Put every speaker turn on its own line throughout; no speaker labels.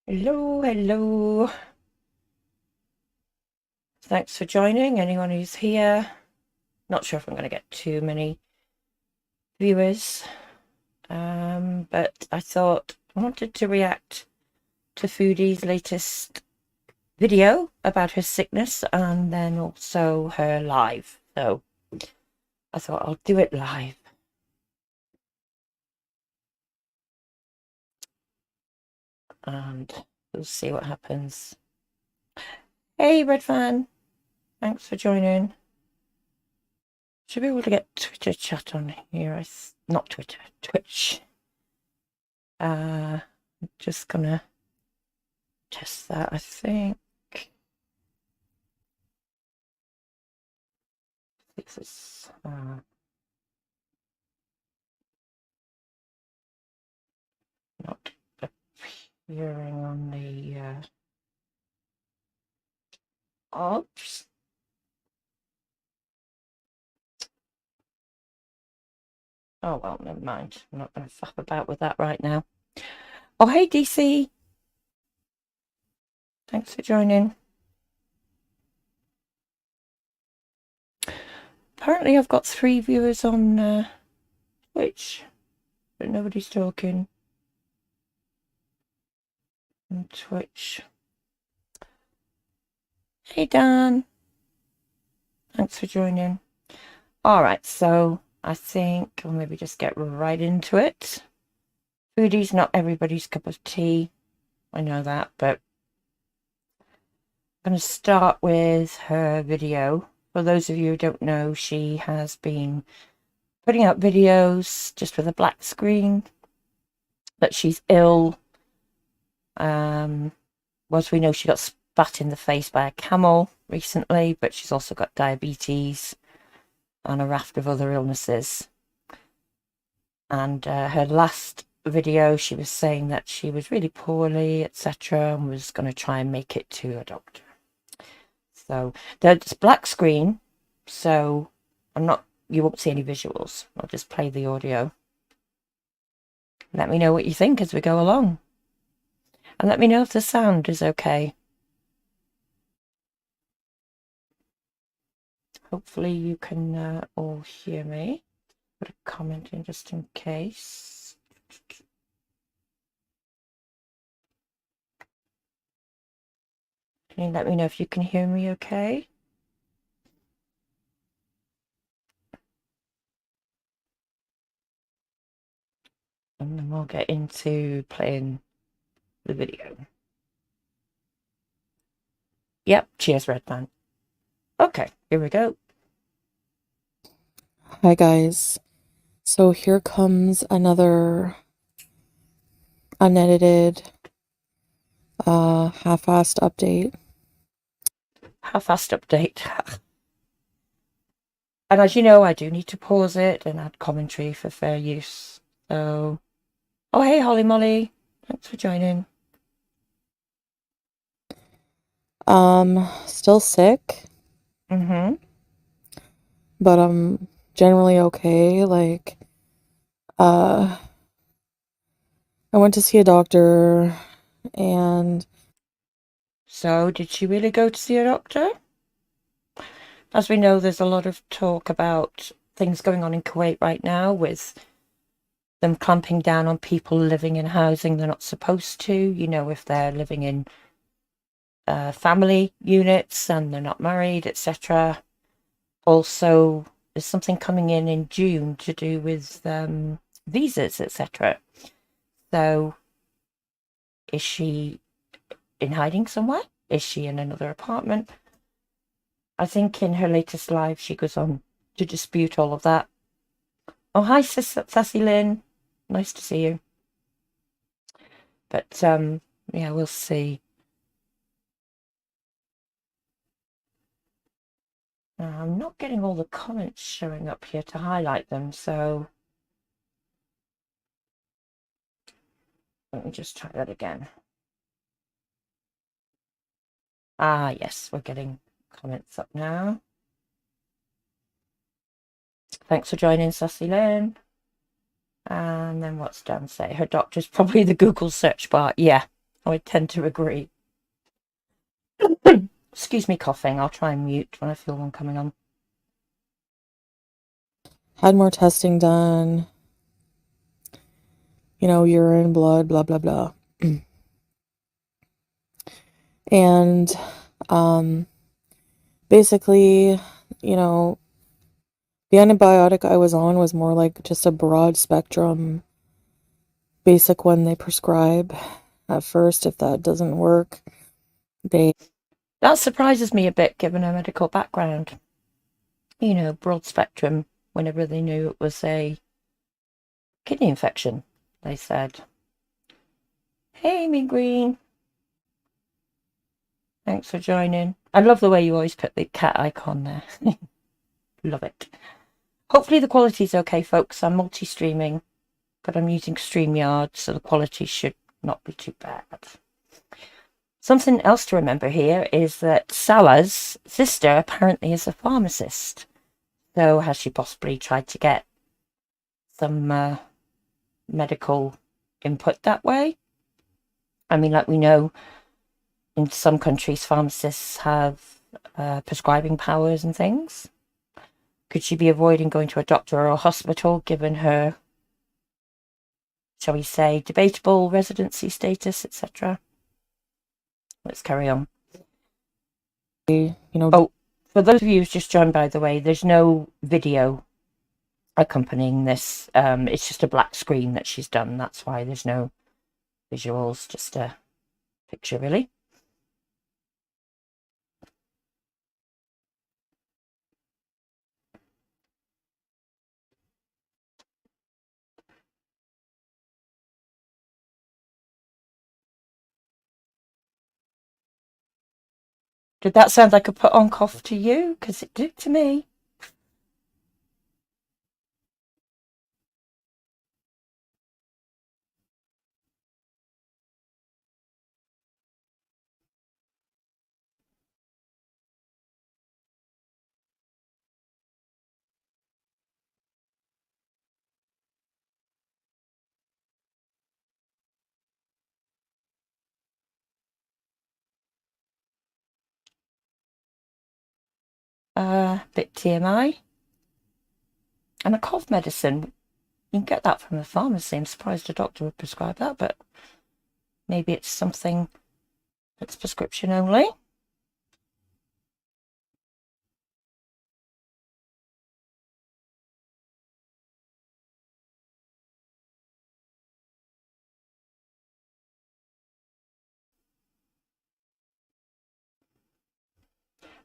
Hello, hello. Thanks for joining, anyone who's here. Not sure if I'm going to get too many viewers, but I thought I wanted to react to Foodie's latest video about her sickness and then also her live. So I thought I'll do it live. And we'll see what happens. Hey, Red Fan. Thanks for joining. Should be able to get Twitter chat on here. Not Twitter, Twitch. Just gonna test that, I think. This is not appearing on the oops. Oh well, never mind. I'm not gonna faff about with that right now. Oh hey DC. Thanks for joining. Apparently I've got 3 viewers on Twitch, but nobody's talking on Twitch. Hey Dan. Thanks for joining. Alright, so I think we'll maybe just get right into it. Foodie's not everybody's cup of tea. I know that, but I'm going to start with her video. For those of you who don't know, she has been putting out videos just with a black screen, that she's ill. As we know, she got spat in the face by a camel recently, but she's also got diabetes and a raft of other illnesses. And her last video, she was saying that she was really poorly, etc., and was going to try and make it to a doctor. So there's black screen, so you won't see any visuals. I'll just play the audio. Let me know what you think as we go along. And let me know if the sound is okay. Hopefully you can all hear me. Put a comment in just in case. Can you let me know if you can hear me okay? And then we'll get into playing the video. Yep, cheers, Redman. Okay, here we go.
Hi guys, so here comes another unedited, half-assed update.
Half-assed update. And as you know, I do need to pause it and add commentary for fair use. So, oh hey Holly Molly, thanks for joining.
Still sick. But I'm generally okay. Like, I went to see a doctor, and
so did she really go to see a doctor? As we know, there's a lot of talk about things going on in Kuwait right now with them clamping down on people living in housing they're not supposed to, you know, if they're living in family units and they're not married, etc. Also, there's something coming in June to do with visas, etc. So, is she in hiding somewhere? Is she in another apartment? I think in her latest live, she goes on to dispute all of that. Oh, hi, Sassy Lynn. Nice to see you. But, yeah, we'll see. I'm not getting all the comments showing up here to highlight them, so let me just try that again. Ah, yes, we're getting comments up now. Thanks for joining, Sassy Lynn. And then what's Dan say? Her doctor's probably the Google search bar. Yeah, I tend to agree. Excuse me, coughing. I'll try and mute when I feel one coming on.
Had more testing done. You know, urine, blood, blah, blah, blah. And basically, you know, the antibiotic I was on was more like just a broad spectrum, basic one they prescribe at first. If that doesn't work,
That surprises me a bit, given her medical background. You know, broad spectrum, whenever they knew it was a kidney infection, they said. Hey, me green. Thanks for joining. I love the way you always put the cat icon there. Love it. Hopefully the quality's okay, folks. I'm multi-streaming, but I'm using StreamYard, so the quality should not be too bad. Something else to remember here is that Salah's sister apparently is a pharmacist. So has she possibly tried to get some medical input that way? I mean, like we know, in some countries, pharmacists have prescribing powers and things. Could she be avoiding going to a doctor or a hospital given her, shall we say, debatable residency status, etc.? Let's carry on.
you know.
Oh, for those of you who's just joined, by the way, there's no video accompanying this. It's just a black screen that she's done. That's why there's no visuals, just a picture, really. Did that sound like a put-on cough to you? Because it did to me. Bit TMI. And a cough medicine. You can get that from the pharmacy. I'm surprised a doctor would prescribe that, but maybe it's something that's prescription only.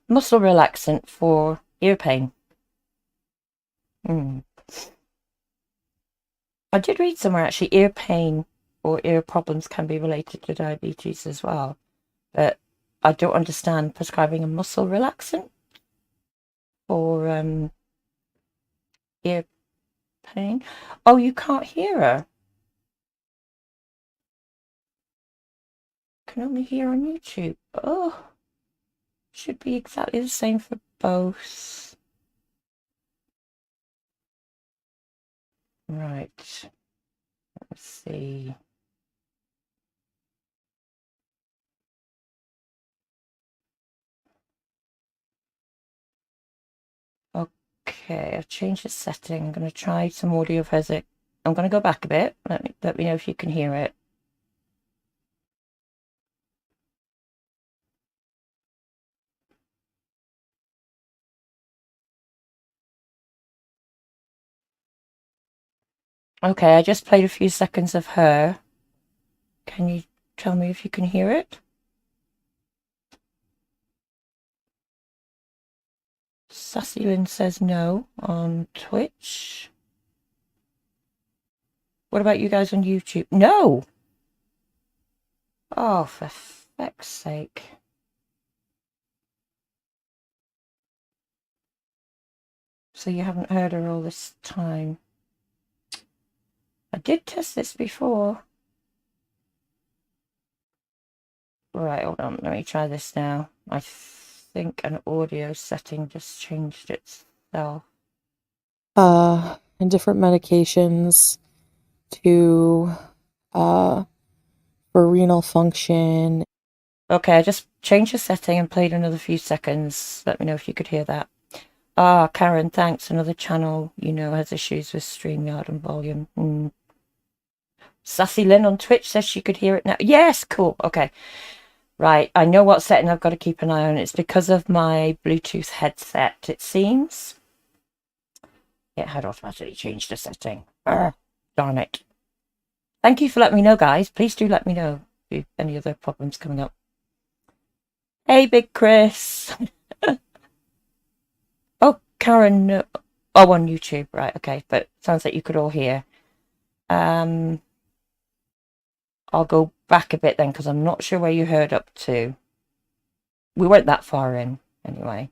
Muscle relaxant for ear pain. I did read somewhere actually ear pain or ear problems can be related to diabetes as well, but I don't understand prescribing a muscle relaxant for ear pain. Oh, you can't hear her. Can only hear on YouTube. Oh, should be exactly the same for both. Right. Let's see. Okay, I've changed the setting. I'm going to try some audio physics. I'm going to go back a bit. Let me know if you can hear it. Okay, I just played a few seconds of her. Can you tell me if you can hear it? Sussylin says no on Twitch. What about you guys on YouTube? No! Oh, for feck's sake. So you haven't heard her all this time. I did test this before. Right, hold on. Let me try this now. I think an audio setting just changed itself.
And different medications to for renal function.
Okay, I just changed the setting and played another few seconds. Let me know if you could hear that. Ah, Karen, thanks. Another channel, you know, has issues with StreamYard and volume. Sassy Lynn on Twitch says she could hear it now. Yes, cool. Okay. Right, I know what setting I've got to keep an eye on. It's because of my Bluetooth headset, it seems. It had automatically changed the setting. Darn it. Thank you for letting me know, guys. Please do let me know if any other problems coming up. Hey, Big Chris. Oh, Karen. Oh, on YouTube. Right, okay. But sounds like you could all hear. I'll go back a bit then, because I'm not sure where you heard up to. We weren't that far in, anyway.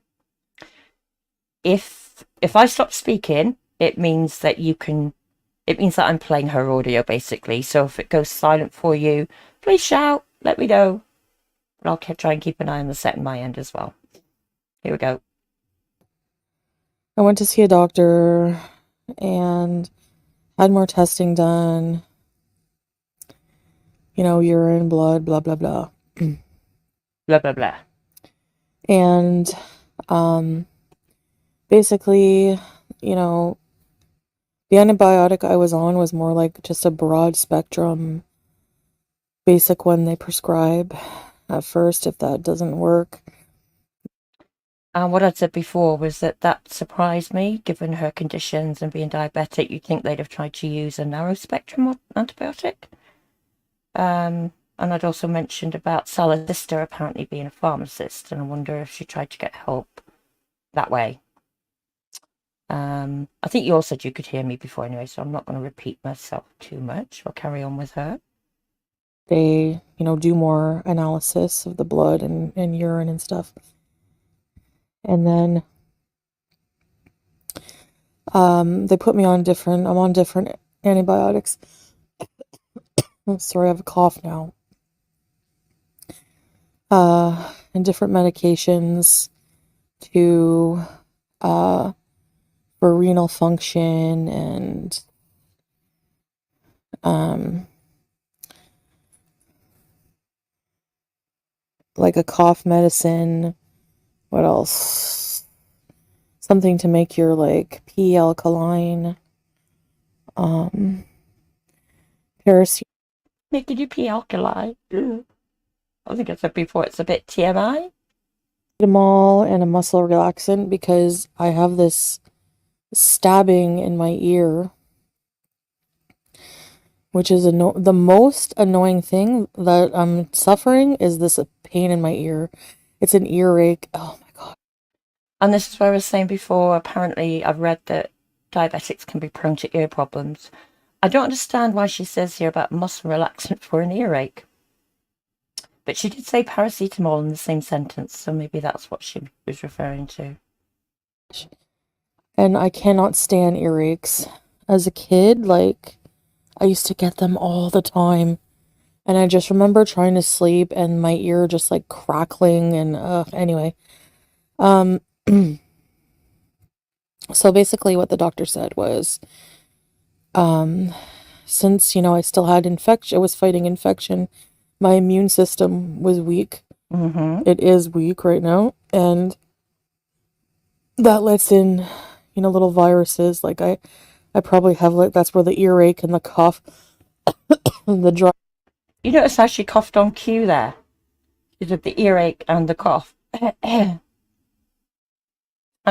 If I stop speaking, it means that I'm playing her audio, basically. So if it goes silent for you, please shout, let me know. But I'll try and keep an eye on the set in my end as well. Here we go.
I went to see a doctor and had more testing done. You know, urine, blood, blah, blah, blah.
Blah, blah, blah.
And basically, you know, the antibiotic I was on was more like just a broad spectrum, basic one they prescribe at first if that doesn't work.
And what I'd said before was that surprised me, given her conditions and being diabetic. You'd think they'd have tried to use a narrow spectrum antibiotic. And I'd also mentioned about Salah's sister apparently being a pharmacist, and I wonder if she tried to get help that way. I think you all said you could hear me before anyway, so I'm not going to repeat myself too much. I'll carry on with her.
They, you know, do more analysis of the blood and urine and stuff. And then they put me on I'm on different antibiotics. Oh, sorry, I have a cough now. And different medications to for renal function and like a cough medicine. What else? Something to make your like pee alkaline. Paracetamol
Making you pee alkaline. I think I said before, it's a bit TMI.
and a muscle relaxant because I have this stabbing in my ear, which is the most annoying thing that I'm suffering is this pain in my ear. It's an earache. Oh my God.
And this is what I was saying before. Apparently, I've read that diabetics can be prone to ear problems. I don't understand why she says here about muscle relaxant for an earache. But she did say paracetamol in the same sentence, so maybe that's what she was referring to.
And I cannot stand earaches. As a kid, like, I used to get them all the time. And I just remember trying to sleep and my ear just like crackling and anyway. So basically what the doctor said was since, you know, I still had infection, I was fighting infection, my immune system was weak. It is weak right now, and that lets in, you know, little viruses. Like I probably have, like, that's where the earache and the cough and the dry.
You notice how she coughed on cue there? She did the earache and the cough. I'm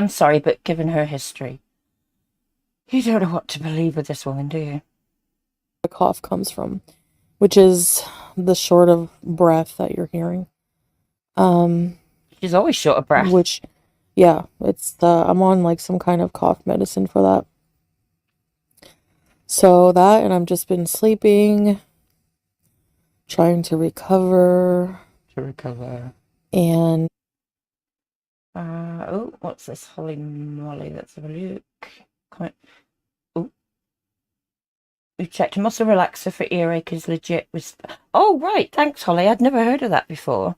sorry, but given her history, you don't know what to believe with this woman, do you?
The cough comes from, which is the short of breath that you're hearing.
She's always short of breath.
Which, yeah, it's I'm on like some kind of cough medicine for that. So that, and I've just been sleeping, trying to recover. And
oh, what's this? Holy moly, let's have a look. Oh, we checked a muscle relaxer for earache is legit. Oh, right, thanks, Holly. I'd never heard of that before.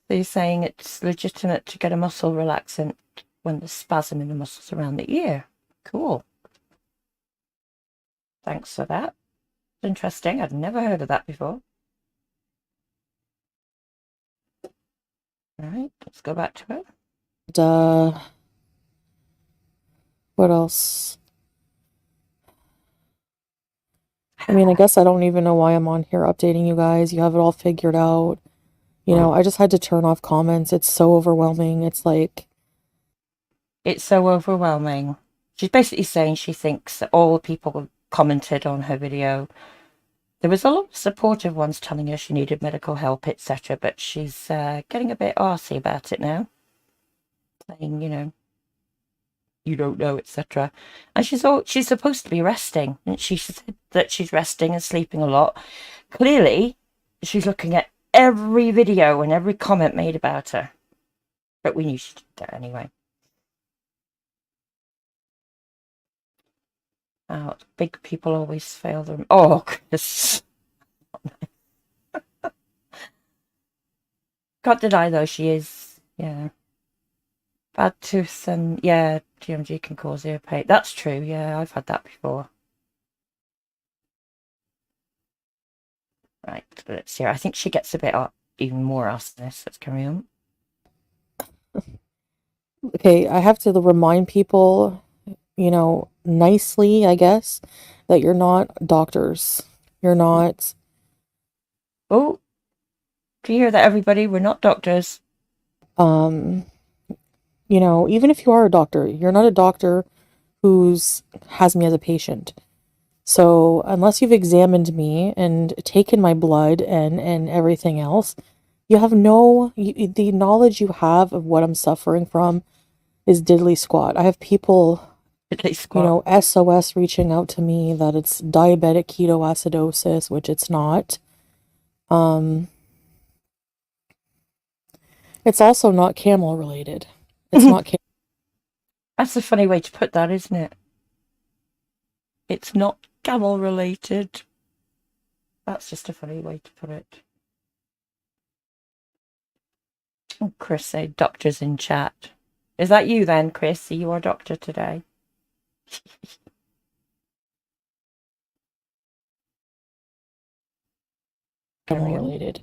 So you're saying it's legitimate to get a muscle relaxant when there's spasm in the muscles around the ear. Cool. Thanks for that. Interesting. I'd never heard of that before. Right, let's go back to it.
What else? I mean, I guess I don't even know why I'm on here updating you guys. You have it all figured out. You know, I just had to turn off comments. It's so overwhelming. It's like...
It's so overwhelming. She's basically saying she thinks that all the people who commented on her video, there was a lot of supportive ones telling her she needed medical help, etc. But she's getting a bit arsey about it now. Saying, you know, you don't know, etc. And she's supposed to be resting. And she said that she's resting and sleeping a lot. Clearly, she's looking at every video and every comment made about her. But we knew she did that anyway. Oh, big people always fail them. Oh, Chris. Can't deny though, she is, yeah. Bad tooth and, yeah, GMG can cause ear pain. That's true, yeah, I've had that before. Right, let's see. I think she gets a bit even more arsonist. Let's carry on.
Okay, I have to remind people, you know, nicely, I guess, that you're not doctors. You're not...
Oh, do you hear that, everybody? We're not doctors.
You know, even if you are a doctor, you're not a doctor who's has me as a patient. So unless you've examined me and taken my blood and everything else, you have the knowledge you have of what I'm suffering from is diddly squat. I have people, you know, SOS reaching out to me that it's diabetic ketoacidosis, which it's not. It's also not camel related. It's not
That's a funny way to put that, isn't it? It's not camel related. That's just a funny way to put it. Oh, Chris said doctors in chat. Is that you then, Chris? Are you our doctor today?
camel related.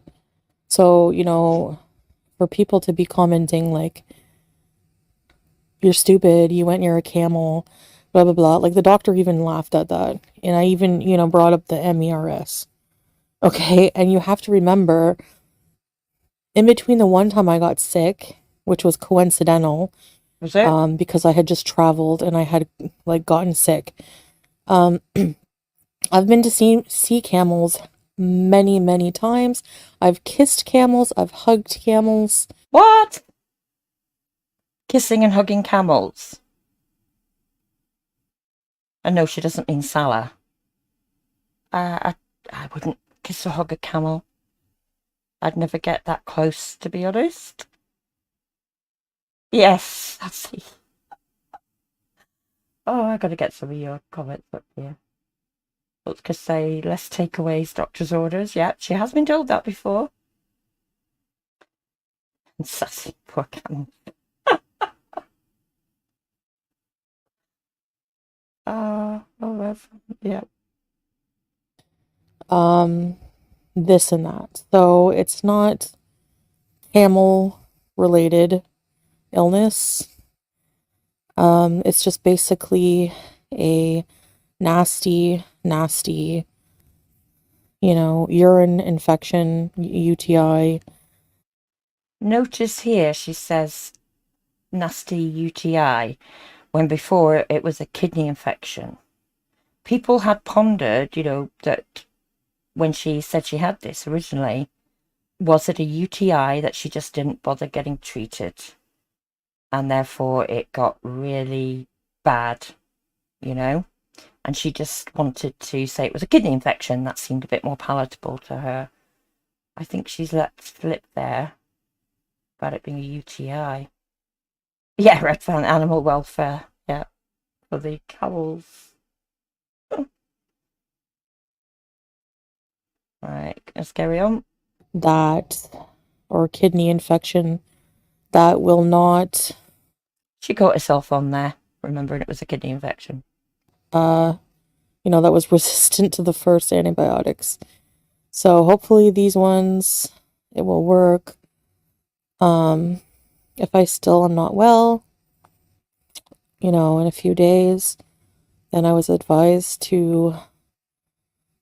So, you know, for people to be commenting like, you're stupid, you went near a camel, blah, blah, blah. Like, the doctor even laughed at that. And I even, you know, brought up the MERS. Okay, and you have to remember, in between the one time I got sick, which was coincidental,
Was it?
because I had just traveled and I had, like, gotten sick. I've been to see camels many, many times. I've kissed camels. I've hugged camels.
What? Kissing and hugging camels. And no, she doesn't mean Salah. I wouldn't kiss or hug a camel. I'd never get that close, to be honest. Yes, that's it. Oh, I gotta get some of your comments up here. Let's just say less takeaways, doctor's orders. Yeah, she has been told that before. And sassy, poor camel. Yeah.
This and that. So it's not camel related illness. It's just basically a nasty, nasty, you know, urine infection, UTI.
Notice here she says nasty UTI when before it was a kidney infection. People had pondered, you know, that when she said she had this originally, was it a UTI that she just didn't bother getting treated? And therefore it got really bad, you know? And she just wanted to say it was a kidney infection. That seemed a bit more palatable to her. I think she's let slip there about it being a UTI. Yeah, Red Fan Animal Welfare. Yeah, for the camels. Right, let's carry on.
That, or kidney infection, that will not...
She caught herself on there, remembering it was a kidney infection.
You know, that was resistant to the first antibiotics. So hopefully these ones, it will work. If I still am not well, you know, in a few days, then I was advised to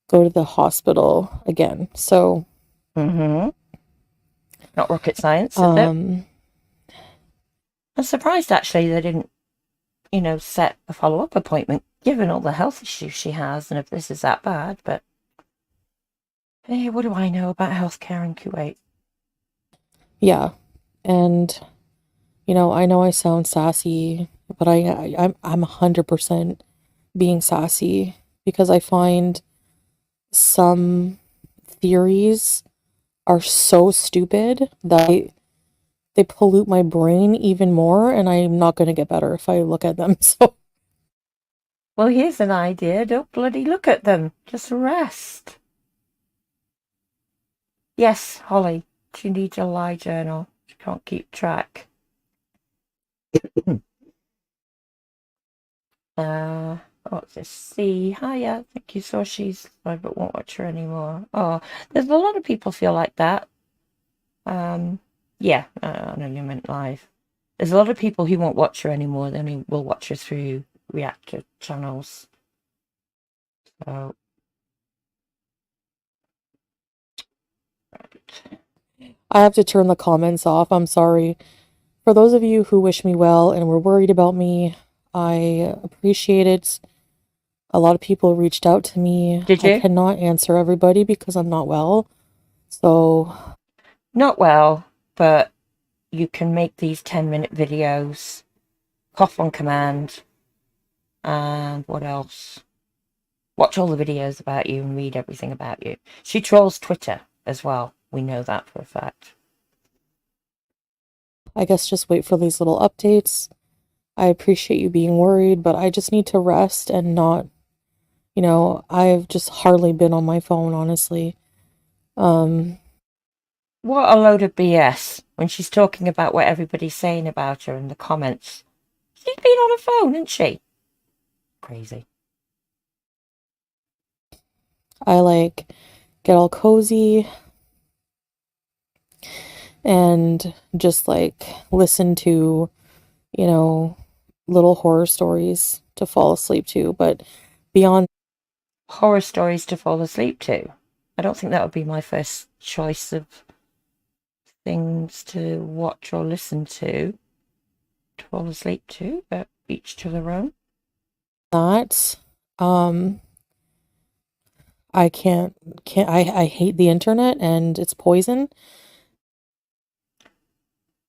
go to the hospital again. So,
not rocket science, is it? I'm surprised actually they didn't, set a follow-up appointment, given all the health issues she has, and if this is that bad. But hey, what do I know about healthcare in Kuwait?
yeah, and you know I sound sassy, but I'm 100% being sassy because I find some theories are so stupid that they pollute my brain even more, and I'm not going to get better if I look at them. So,
Well, here's an idea. Don't bloody look at them. Just rest. Yes, Holly, she needs a lie journal. She can't keep track. What's this? C. Hiya. Thank you. So she's live but won't watch her anymore. Oh, there's a lot of people feel like that. Yeah, I know you meant live. There's a lot of people who won't watch her anymore. They only will watch her through reactor channels. So, right.
I have to turn the comments off. I'm sorry. For those of you who wish me well and were worried about me, I appreciate it. A lot of people reached out to me.
Did
I
you?
cannot answer everybody because I'm not well. So,
Not well, but you can make these 10-minute videos, cough on command, and what else? Watch all the videos about you and read everything about you. She trolls Twitter as well. We know that for a fact.
I guess just wait for these little updates. I appreciate you being worried, but I just need to rest and not, I've just hardly been on my phone, honestly.
What a load of BS when she's talking about what everybody's saying about her in the comments. She's been on her phone, hasn't she? Crazy.
I get all cozy and just listen to, little horror stories to fall asleep to. But beyond
Horror stories to fall asleep to. I don't think that would be my first choice of things to watch or listen to fall asleep to, but each to their own.
that, I I hate the internet and it's poison.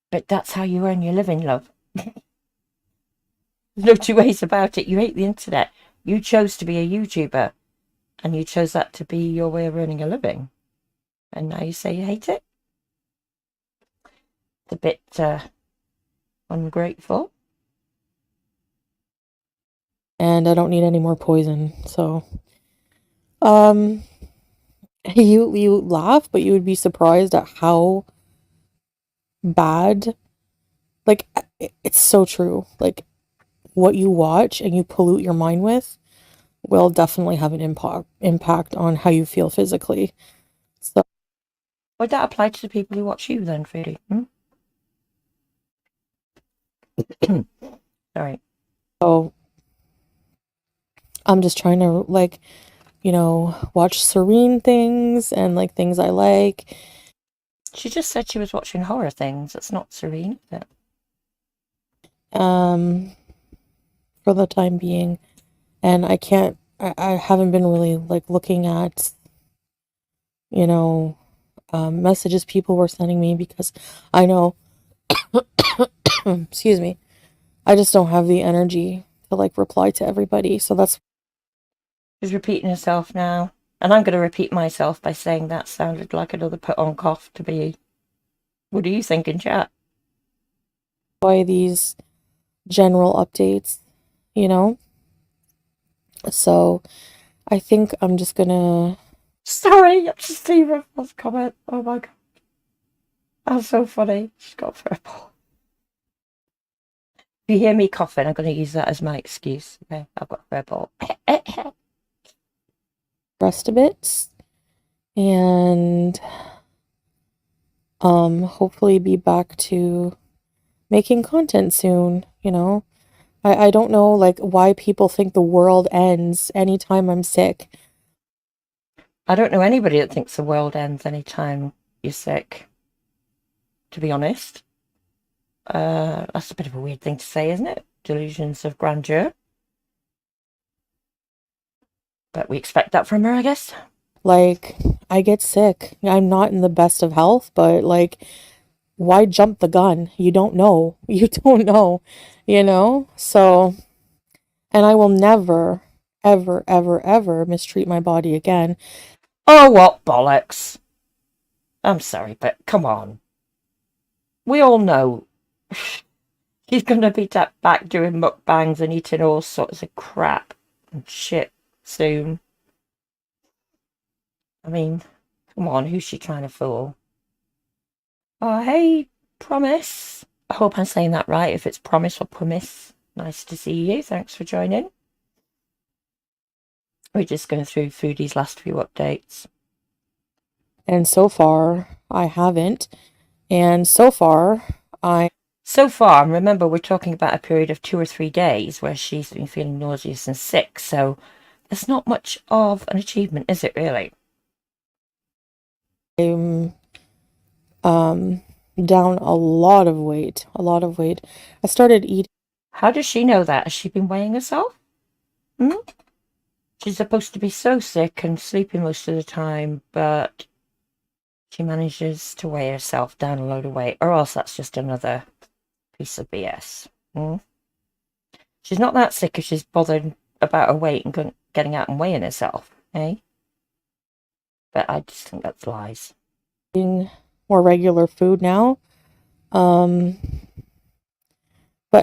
But that's how you earn your living, love. There's no two ways about it. You hate the internet. You chose to be a YouTuber, and you chose that to be your way of earning a living. And now you say you hate it? It's a bit ungrateful.
And I don't need any more poison. So, um, you laugh, but you would be surprised at how bad, it's so true. Like, what you watch and you pollute your mind with will definitely have an impact on how you feel physically. So,
Would that apply to the people who watch you then, Foodie? Sorry.
so I'm just trying to watch serene things and things I like.
She just said she was watching horror things. It's not serene, is it?
For the time being. And I haven't been really looking at, messages people were sending me because I know, excuse me, I just don't have the energy to reply to everybody. So that's
She's repeating herself now. And I'm going to repeat myself by saying that sounded like another put on cough to be. What do you think in chat?
why these general updates, you know? So I think I'm just gonna.
Sorry, I'm just seeing Riffle's comment. Oh my god. That's so funny. She's got a purple. If you hear me coughing, I'm going to use that as my excuse. Okay, I've got a purple.
Rest a bit, and hopefully be back to making content soon, you know. I don't know like why people think the world ends anytime I'm sick.
I don't know anybody that thinks the world ends anytime you're sick, to be honest. That's a bit of a weird thing to say, isn't it? Delusions of grandeur. But we expect that from her, I guess.
Like, I get sick. I'm not in the best of health, but like, why jump the gun? You don't know. You don't know, you know? So, and I will never, ever, ever, ever mistreat my body again.
Oh, what bollocks. I'm sorry, but come on. We all know she's going to be back doing mukbangs and eating all sorts of crap and shit soon. I mean, come on, who's she trying to fool? Oh, hey, Promise. I hope I'm saying that right, if it's Promise or Promise. Nice to see you. Thanks for joining. We're just going through Foodie's last few updates.
And so far, I haven't. And so far,
So far, remember, we're talking about a period of 2 or 3 days where she's been feeling nauseous and sick, so it's not much of an achievement, is it really?
I'm down a lot of weight. A lot of weight. I started eating.
How does she know that? Has she been weighing herself? Hmm? She's supposed to be so sick and sleeping most of the time, but she manages to weigh herself down a load of weight, or else that's just another piece of BS. Hmm? She's not that sick if she's bothered about her weight and getting out and weighing herself, eh? But I just think that's lies.
More regular food now. But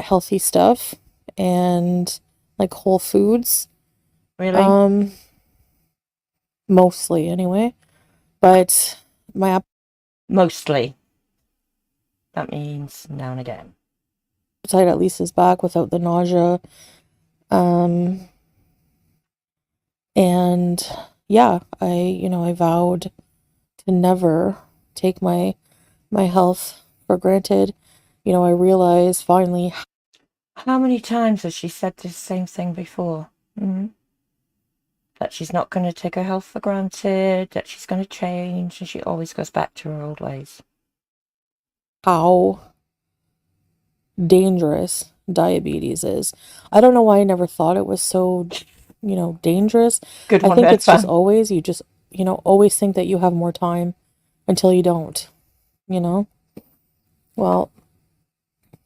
healthy stuff and like whole foods.
Really?
Mostly anyway. But my
Mostly. That means now and again.
appetite at least is back without the nausea. And yeah, I vowed to never take my health for granted. You know, I realized finally.
How many times has she said this same thing before? Mm-hmm. That she's not going to take her health for granted, that she's going to change, and she always goes back to her old ways.
How dangerous diabetes is. I don't know why I never thought it was so, dangerous.
Good
I
one,
think
Red
it's just
Fan.
always, you just, always think that you have more time until you don't, you know? Well,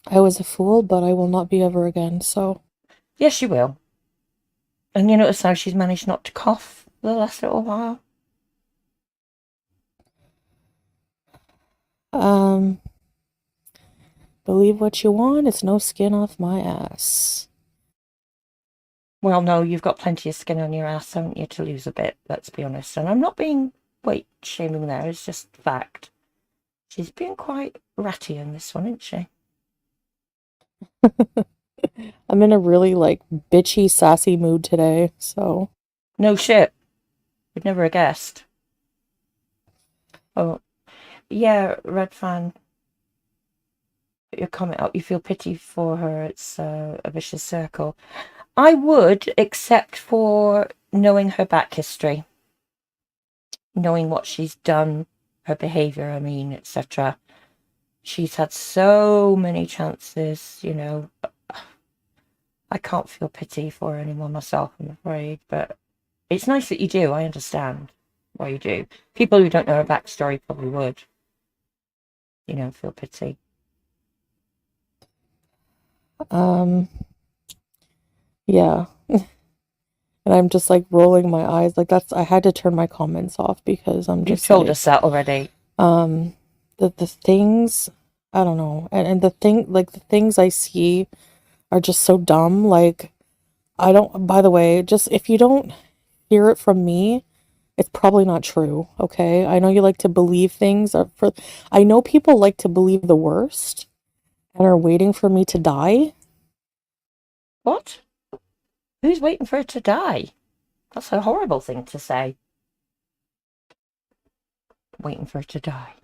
I was a fool, but I will not be ever again, so.
Yes, you will. And you notice how she's managed not to cough the last little while?
Believe what you want, it's no skin off my ass.
Well, no, you've got plenty of skin on your ass, haven't you, to lose a bit, let's be honest. And I'm not being weight shaming there, it's just fact. She's being quite ratty in this one, isn't she?
I'm in a really, like, bitchy, sassy mood today, so.
No shit. Would never have guessed. Oh, yeah, Red Fan. Put your comment up. You feel pity for her. It's a vicious circle. I would, except for knowing her back history, knowing what she's done, her behaviour, I mean, etc. She's had so many chances, you know. I can't feel pity for anyone myself, I'm afraid, but it's nice that you do. I understand why you do. People who don't know her backstory probably would, feel pity.
Yeah. And I'm just like rolling my eyes. Like I had to turn my comments off because I'm
You've
just
told
like,
us that already.
the things, I don't know. And the things I see are just so dumb. Like, by the way, just if you don't hear it from me, it's probably not true. Okay. I know you like to believe things I know people like to believe the worst and are waiting for me to die.
What? Who's waiting for her to die? That's a horrible thing to say. Waiting for her to die.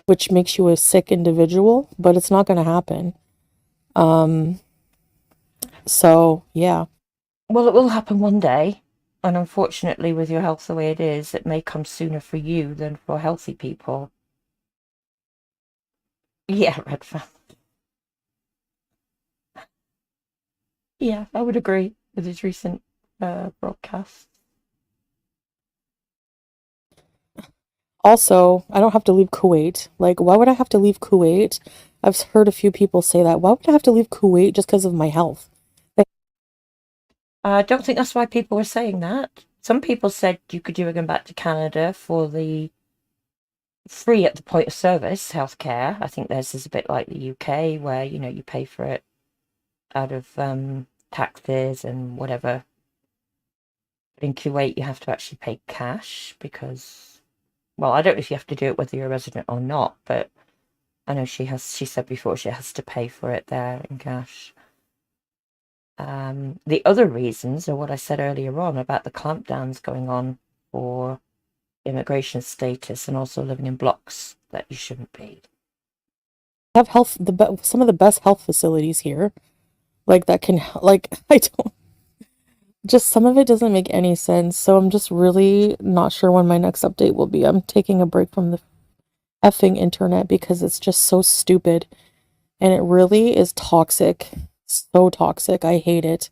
which makes you a sick individual, but it's not going to happen. So yeah.
Well, it will happen one day. And unfortunately, with your health the way it is, it may come sooner for you than for healthy people. Yeah, Red Fan. Yeah, I would agree with his recent broadcast.
Also, I don't have to leave Kuwait. Like, why would I have to leave Kuwait? I've heard a few people say that. Why would I have to leave Kuwait just because of my health? Like,
I don't think that's why people were saying that. Some people said you could do going back to Canada for the free at the point of service healthcare. I think theirs is a bit like the UK, where you pay for it out of taxes and whatever. But in Kuwait, you have to actually pay cash because, well, I don't know if you have to do it whether you're a resident or not, but I know she said before she has to pay for it there in cash. The other reasons are what I said earlier on about the clampdowns going on for immigration status and also living in blocks that you shouldn't be.
have some of the best health facilities here. Like that can like I don't just some of it doesn't make any sense. So I'm just really not sure when my next update will be. I'm taking a break from the effing internet because it's just so stupid and it really is toxic. So toxic. I hate it.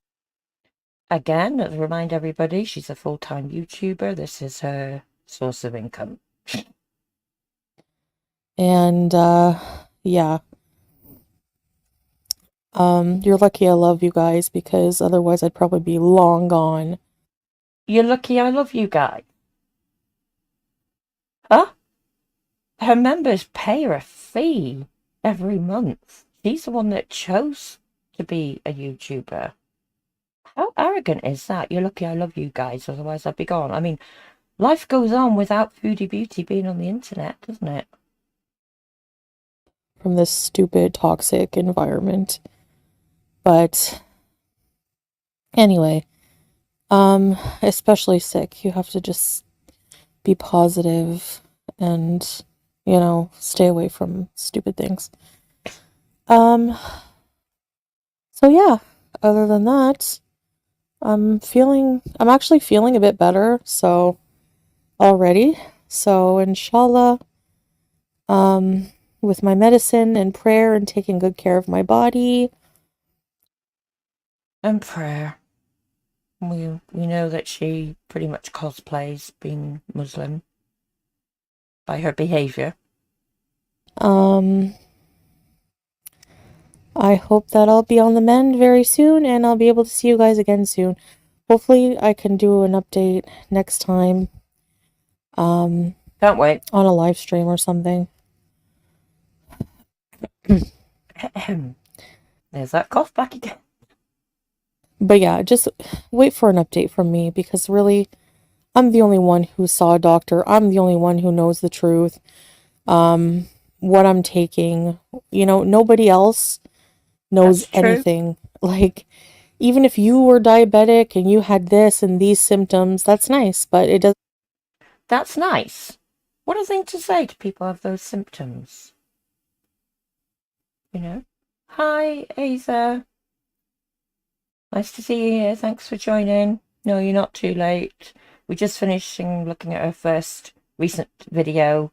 Again, to remind everybody, she's a full-time YouTuber. This is her source of income.
And yeah. You're lucky I love you guys because otherwise I'd probably be long gone.
You're lucky I love you guys. Huh? Her members pay her a fee every month. She's the one that chose to be a YouTuber. How arrogant is that? You're lucky I love you guys, otherwise I'd be gone. I mean, life goes on without Foodie Beauty being on the internet, doesn't it?
From this stupid, toxic environment. But anyway, especially sick, you have to just be positive and, stay away from stupid things. So yeah, other than that, I'm actually feeling a bit better, so already. So inshallah, with my medicine and prayer and taking good care of my body.
And prayer. We know that she pretty much cosplays being Muslim by her behavior.
I hope that I'll be on the mend very soon and I'll be able to see you guys again soon. Hopefully I can do an update next time.
Can't wait.
On a live stream or something.
There's that cough back again.
But yeah, just wait for an update from me because really, I'm the only one who saw a doctor. I'm the only one who knows the truth. What I'm taking, nobody else knows anything. Like, even if you were diabetic and you had this and these symptoms, that's nice, but it doesn't.
That's nice. What a thing to say to people who have those symptoms. Hi, Aza. Nice to see you here. Thanks for joining. No, you're not too late. We're just finishing looking at her first recent video,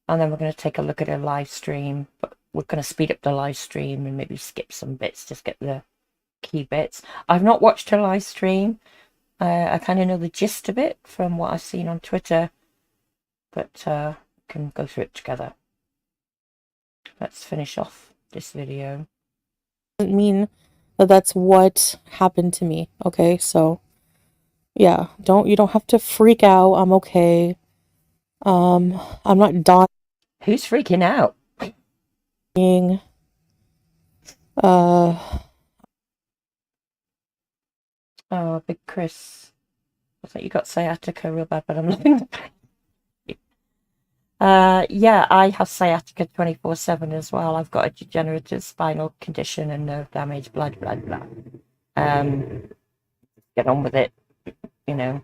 and then we're going to take a look at her live stream. But we're going to speed up the live stream and maybe skip some bits, just get the key bits. I've not watched her live stream. I kind of know the gist of it from what I've seen on Twitter, but can go through it together. Let's finish off this video.
Doesn't mean that that's what happened to me. Okay, so yeah, you don't have to freak out. I'm okay. I'm not dying.
Who's freaking out? Oh, Big Chris. I thought you got sciatica real bad, but I'm loving the yeah, I have sciatica 24/7 as well. I've got a degenerative spinal condition and nerve damage, blah, blah, blah. Get on with it. You've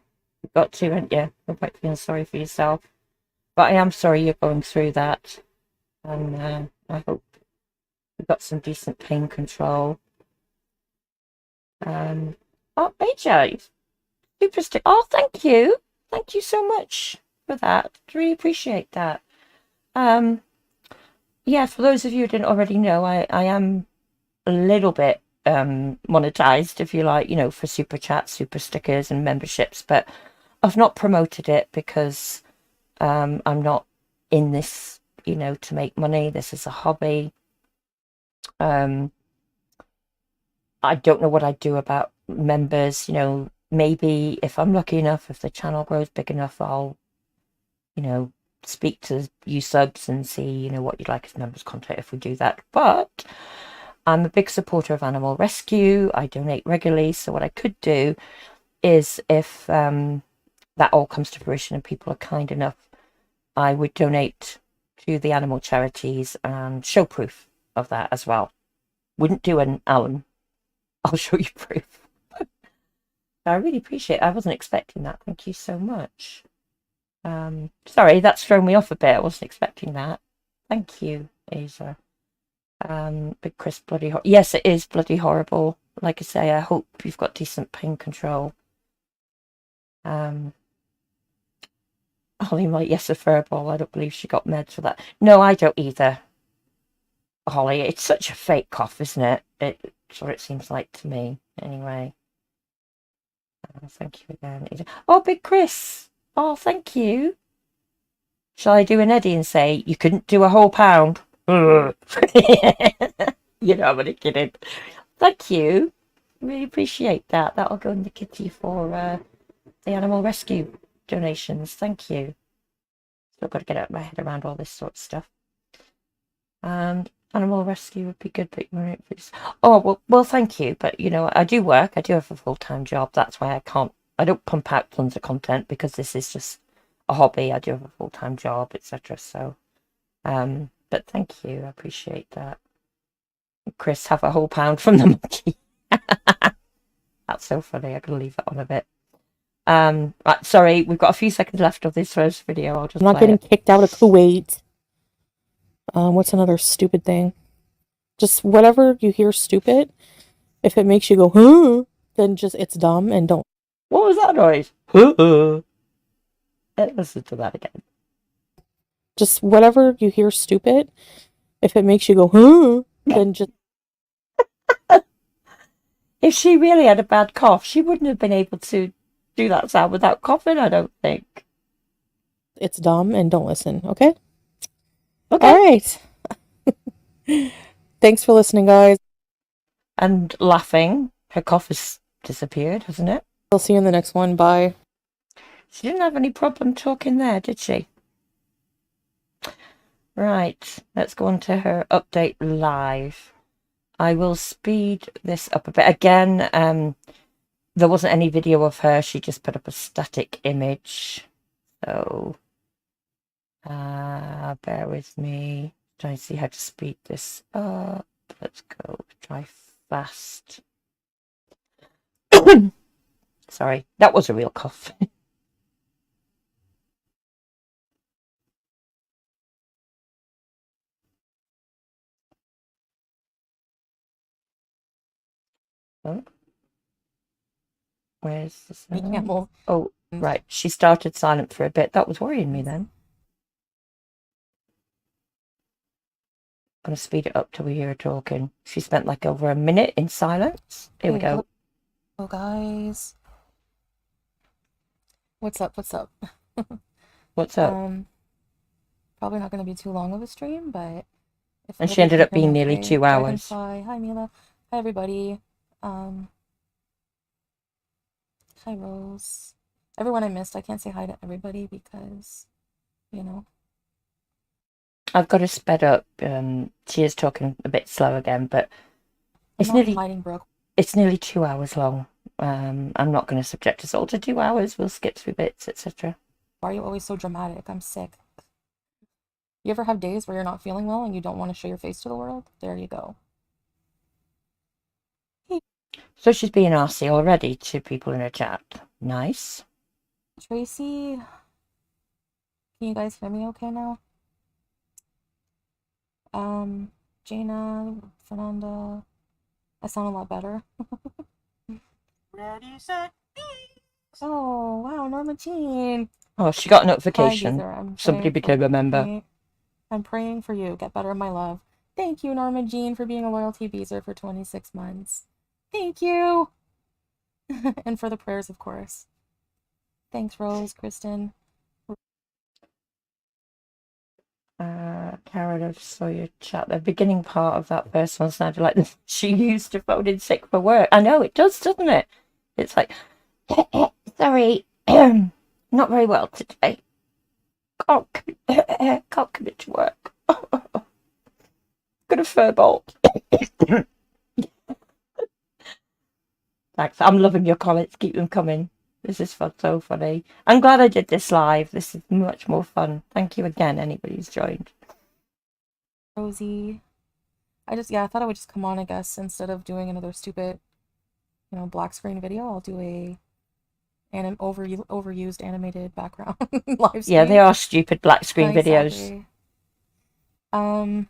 got to, haven't you? No point feeling sorry for yourself. But I am sorry you're going through that. and I hope you've got some decent pain control. Oh, AJ, super stick. Oh, thank you. Thank you so much for that. Really appreciate that. Yeah, for those of you who didn't already know, I am a little bit monetized, if you like, you know, for super chats, super stickers, and memberships, but I've not promoted it because I'm not in this, you know, to make money. This is a hobby. I don't know what I'd do about members, you know, maybe if I'm lucky enough, if the channel grows big enough, I'll, you know, speak to you subs and see, you know, what you'd like as members content if we do that. But I'm a big supporter of animal rescue. I donate regularly. So what I could do is if that all comes to fruition and people are kind enough, I would donate to the animal charities and show proof of that as well. Wouldn't do an Alan. I'll show you proof. I really appreciate it. I wasn't expecting that. Thank you so much. Sorry, that's thrown me off a bit. I wasn't expecting that. Thank you, Asia. Big Chris, bloody yes, it is bloody horrible. Like I say, I hope you've got decent pain control. Holly might, yes, a furball. I don't believe she got meds for that. No, I don't either. Holly, it's such a fake cough, isn't it? It's what it seems like to me. Anyway. Thank you again. Oh, Big Chris. Oh, thank you. Shall I do an Eddie and say, you couldn't do a whole pound? You know, I'm only kidding. Thank you. Really appreciate that. That'll go in the kitty for the animal rescue donations. Thank you. Still got to get my head around all this sort of stuff. And animal rescue would be good, but you won't. Oh, well, thank you. But, you know, I do work. I do have a full-time job. That's why I don't pump out tons of content because this is just a hobby. I do have a full-time job, etc. So, but thank you. I appreciate that. Chris, have a whole pound from the monkey. That's so funny. I'm gonna leave that on a bit. Right, sorry, we've got a few seconds left of this first video. I'll just
I'm not getting kicked out of Kuwait. What's another stupid thing? Just whatever you hear stupid, if it makes you go, huh, then just it's dumb and don't.
What was that noise? Let's listen to that again.
Just whatever you hear stupid, if it makes you go, huh, then just.
If she really had a bad cough, she wouldn't have been able to do that sound without coughing, I don't think.
It's dumb and don't listen, okay?
Okay.
All right. Thanks for listening, guys.
And laughing. Her cough has disappeared, hasn't it?
I'll see you in the next one. Bye.
She didn't have any problem talking there, did she? Right, let's go on to her update live. I will speed this up a bit. Again, there wasn't any video of her. She just put up a static image. So, bear with me. Trying to see how to speed this up. Let's go. Try fast. Sorry, that was a real cough. Oh. Where's the sound? Oh, right. She started silent for a bit. That was worrying me then. I'm going to speed it up till we hear her talking. She spent like over a minute in silence. Here we go.
Hello, guys. What's up? What's up?
What's up?
Probably not going to be too long of a stream, but
and she ended up being nearly 2 hours.
Hi, Mila. Hi, everybody. Hi, Rose. Everyone I missed. I can't say hi to everybody because, you know.
I've got to sped up. She is talking a bit slow again, but it's nearly 2 hours long. I'm not going to subject us all to 2 hours. We'll skip through bits, etc.
Why are you always so dramatic? I'm sick. You ever have days where you're not feeling well and you don't want to show your face to the world? There you go.
So she's being arsy already to people in her chat. Nice.
Tracy, can you guys hear me okay now? Jaina, Fernanda. I sound a lot better.
Ready, set, be.
Oh, wow, Norma Jean.
Oh, she got a
Hi,
notification.
Geezer.
Somebody became a member.
I'm praying for you. Get better, my love. Thank you, Norma Jean, for being a loyalty beezer for 26 months. Thank you. And for the prayers, of course. Thanks, Rose, Kristen.
Karen, I just saw your chat. The beginning part of that first one sounded like she used to phone in sick for work. I know, it does, doesn't it? It's like, sorry, not very well today. Can't commit to work. Got a fur bolt. Thanks. I'm loving your comments. Keep them coming. This is fun, so funny. I'm glad I did this live. This is much more fun. Thank you again, anybody who's joined.
Rosie. I thought I would just come on, I guess, instead of doing another stupid, black screen video. I'll do a overused animated background live stream.
Yeah, they are stupid black screen videos.
Exactly. I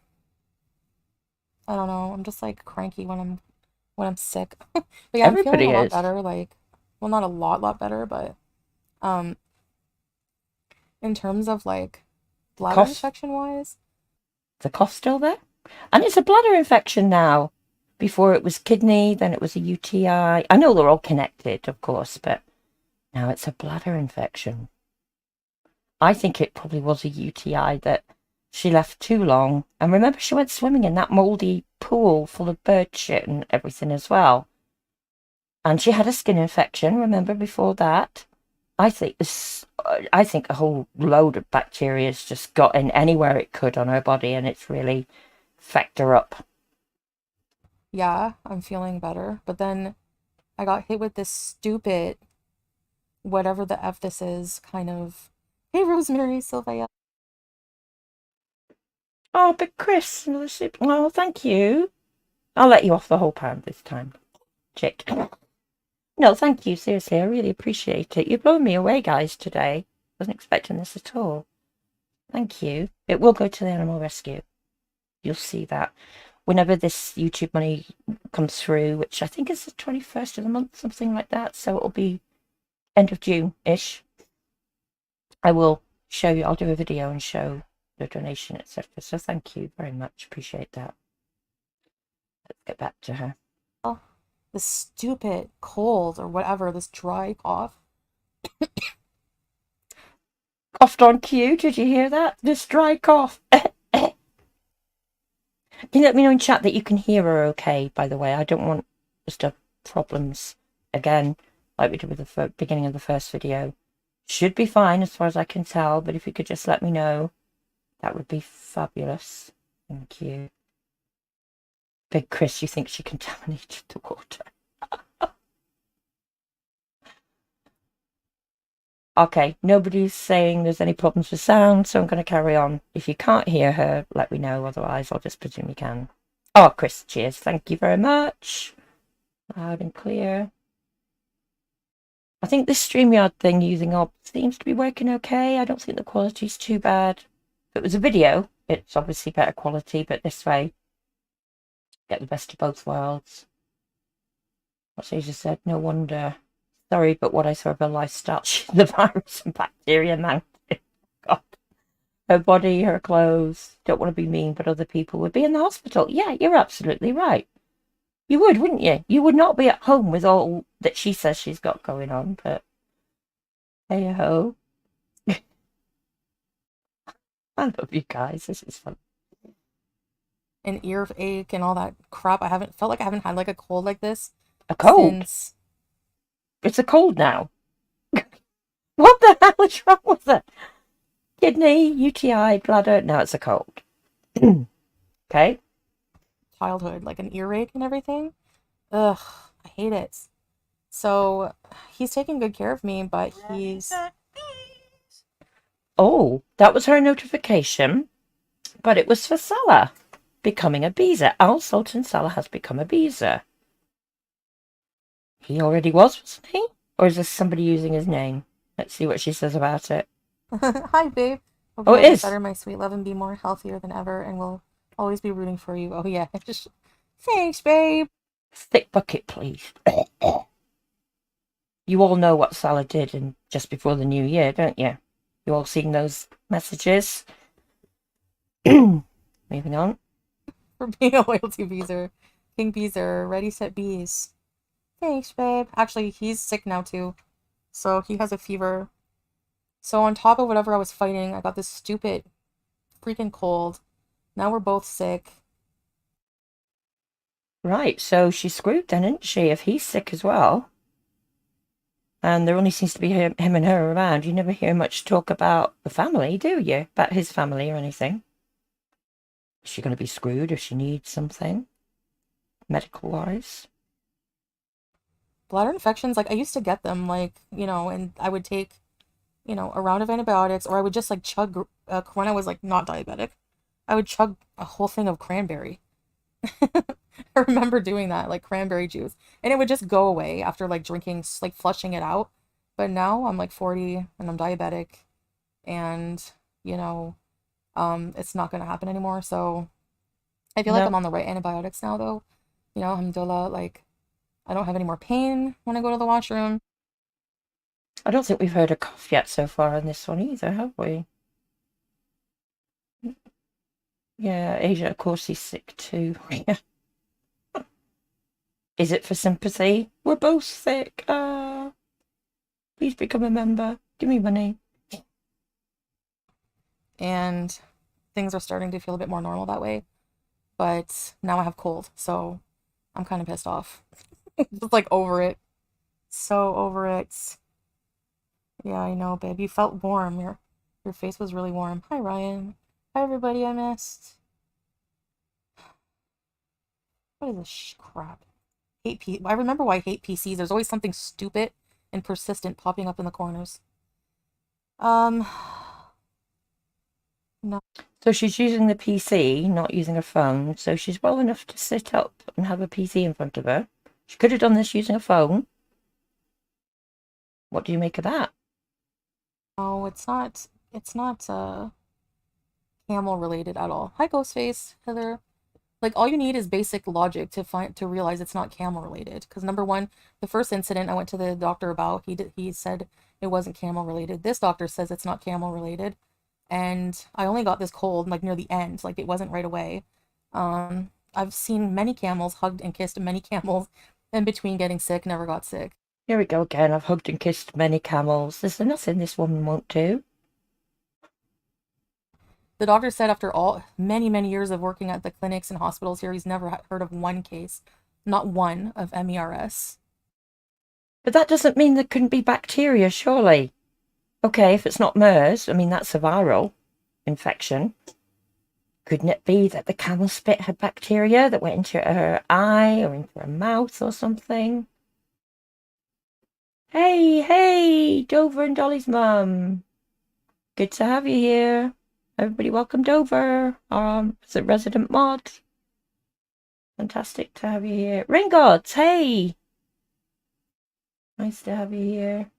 don't know. I'm just like cranky when I'm sick. But yeah, I'm feeling a lot better. Like, well, not a lot better, but in terms of like bladder infection wise,
the cough still there, and it's a bladder infection now. Before it was kidney, then it was a UTI. I know they're all connected, of course, but now it's a bladder infection. I think it probably was a UTI that she left too long. And remember, she went swimming in that mouldy pool full of bird shit and everything as well. And she had a skin infection, remember, before that. I think a whole load of bacteria has just got in anywhere it could on her body, and it's really fucked her up.
Yeah, I'm feeling better. But then I got hit with this stupid, whatever the F this is, kind of... Hey, Rosemary, Sylvia.
Oh, but Chris, another soup. Oh, thank you. I'll let you off the whole pound this time. Chick. No, thank you. Seriously, I really appreciate it. You're blowing me away, guys, today. Wasn't expecting this at all. Thank you. It will go to the animal rescue. You'll see that. Whenever this YouTube money comes through, which I think is the 21st of the month, something like that. So it'll be end of June-ish. I will show you. I'll do a video and show the donation, etc. So thank you very much. Appreciate that. Let's get back to her.
Oh, this stupid cold or whatever, this dry cough.
Coughed on cue. Did you hear that? This dry cough. Can you let me know in chat that you can hear her okay, by the way? I don't want just problems again, like we did with the beginning of the first video. Should be fine as far as I can tell, but if you could just let me know, that would be fabulous. Thank you. Big Chris, you think she contaminated the water? Okay, nobody's saying there's any problems with sound, so I'm going to carry on. If you can't hear her, let me know. Otherwise, I'll just presume you can. Oh, Chris, cheers. Thank you very much. Loud and clear. I think this StreamYard thing using OBS seems to be working okay. I don't think the quality's too bad. If it was a video, it's obviously better quality, but this way, get the best of both worlds. What Asia said, no wonder. Sorry, but what I saw of her lifestyle, she's the virus and bacteria man. God. Her body, her clothes. Don't want to be mean, but other people would be in the hospital. Yeah, you're absolutely right. You would, wouldn't you? You would not be at home with all that she says she's got going on, but hey ho. I love you guys. This is fun.
An earache and all that crap. I haven't had like a cold like this.
A cold? It's a cold now. What the hell is wrong with it? Kidney, UTI, bladder. Now it's a cold. Okay.
Childhood, like an earache and everything. Ugh, I hate it. So he's taking good care of me, but he's...
Oh, that was her notification. But it was for Salah becoming a beezer. Al Sultan Salah has become a beezer. He already was, wasn't he? Or is this somebody using his name? Let's see what she says about it.
Hi, babe.
Hope it is
better, my sweet love, and be more healthier than ever, and will Always be rooting for you. Oh yeah. Just thanks, babe.
Thick bucket, please. You all know what Salah did just before the new year, don't you? You all seen those messages? Moving on.
For being a loyalty beezer. King Beezer, ready, set, bees. Thanks, babe. Actually, he's sick now too. So he has a fever. So on top of whatever I was fighting, I got this stupid freaking cold. Now we're both sick.
Right, so she's screwed then, isn't she? If he's sick as well. And there only seems to be him and her around. You never hear much talk about the family, do you? About his family or anything. Is she going to be screwed if she needs something? Medical-wise?
Bladder infections, like I used to get them, like, you know, and I would take, you know, a round of antibiotics, or I would just like chug, when I was like not diabetic, I would chug a whole thing of cranberry. I remember doing that, like cranberry juice, and it would just go away after like drinking, like flushing it out. But now I'm like 40 and I'm diabetic, and you know, it's not gonna happen anymore. So I feel like I'm
No,
on the right antibiotics now, though. You know, alhamdulillah, like I don't have any more pain when I go to the washroom.
I don't think we've heard a cough yet so far in this one either, have we? Yeah, Asia, of course, he's sick too. Yeah. Is it for sympathy? We're both sick. Please become a member. Give me money.
And things are starting to feel a bit more normal that way. But now I have cold, so I'm kind of pissed off. Just like over it. So over it. Yeah, I know, babe. You felt warm. Your face was really warm. Hi, Ryan. Hi, everybody I missed. What is this crap? I remember why I hate PCs. There's always something stupid and persistent popping up in the corners. Um, no.
So she's using the PC, not using a phone. So she's well enough to sit up and have a PC in front of her. She could have done this using a phone. What do you make of that?
No, it's not camel related at all. Hi, Ghostface, Heather. Like all you need is basic logic to realize it's not camel related. Because number one, the first incident I went to the doctor about, he said it wasn't camel related. This doctor says it's not camel related, and I only got this cold like near the end, like it wasn't right away. I've seen many camels, hugged and kissed many camels in between getting sick, never got sick.
Here we go again. I've hugged and kissed many camels. There's nothing this woman won't do.
The doctor said after all many years of working at the clinics and hospitals here, he's never heard of one case, not one, of MERS.
But that doesn't mean there couldn't be bacteria, surely. Okay, if it's not MERS, I mean, that's a viral infection. Couldn't it be that the camel spit had bacteria that went into her eye or into her mouth or something? Hey, Dover and Dolly's mum. Good to have you here. Everybody welcome Dover. Is it resident mod? Fantastic to have you here. Rain Gods, hey! Nice to have you here.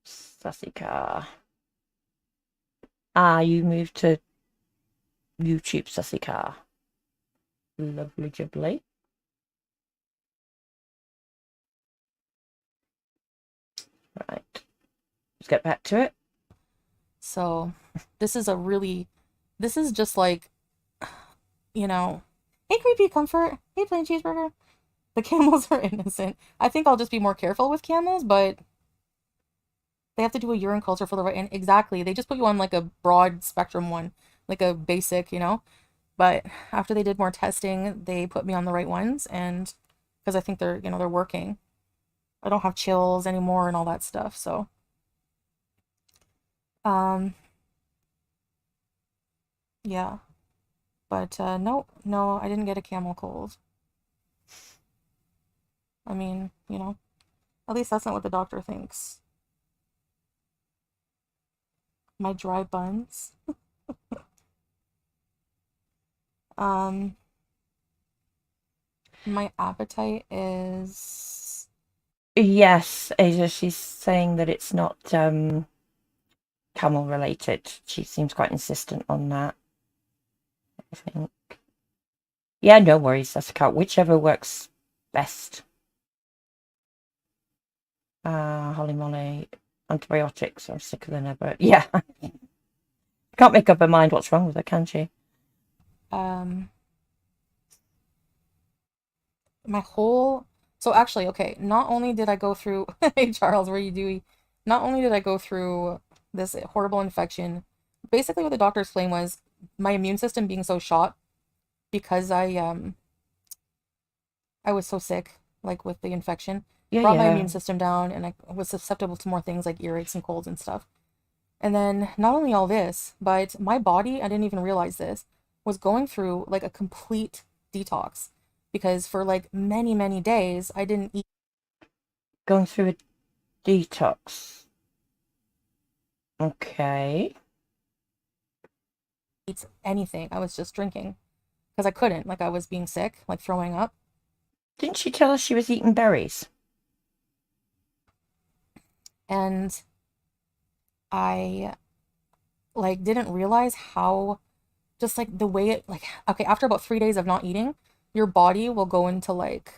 Sassika. You moved to YouTube, Sassika. Lovely jubbly. Right. Let's get back to it.
So this is just like, you know, hey, creepy comfort. Hey, plain cheeseburger. The camels are innocent. I think I'll just be more careful with camels, but they have to do a urine culture for the right. And exactly, they just put you on like a broad spectrum one, like a basic, you know. But after they did more testing, they put me on the right ones, and because I think they're, you know, they're working. I don't have chills anymore and all that stuff. So, um, yeah. But no, I didn't get a camel cold. I mean, you know, at least that's not what the doctor thinks. My dry buns. Um, my appetite is
Yes, Asia, she's saying that it's not camel related. She seems quite insistent on that, I think. Yeah, no worries, that's a cat. Whichever works best. Holy moly. Antibiotics are sicker than ever. Yeah. Can't make up her mind what's wrong with her, can she?
My whole... So actually, okay, not only did I go through... Hey, Charles, where you doing? Not only did I go through this horrible infection, basically what the doctor explained was my immune system being so shot because I was so sick, like with the infection, brought my immune system down, and I was susceptible to more things like earaches and colds and stuff. And then not only all this, but my body, I didn't even realize this, was going through like a complete detox because for like many, many days I didn't eat.
Going through a detox. Okay.
Eat anything. I was just drinking because I couldn't. Like I was being sick, like throwing up.
Didn't she tell us she was eating berries?
And I like didn't realize how just like the way it like okay, after about 3 days of not eating, your body will go into like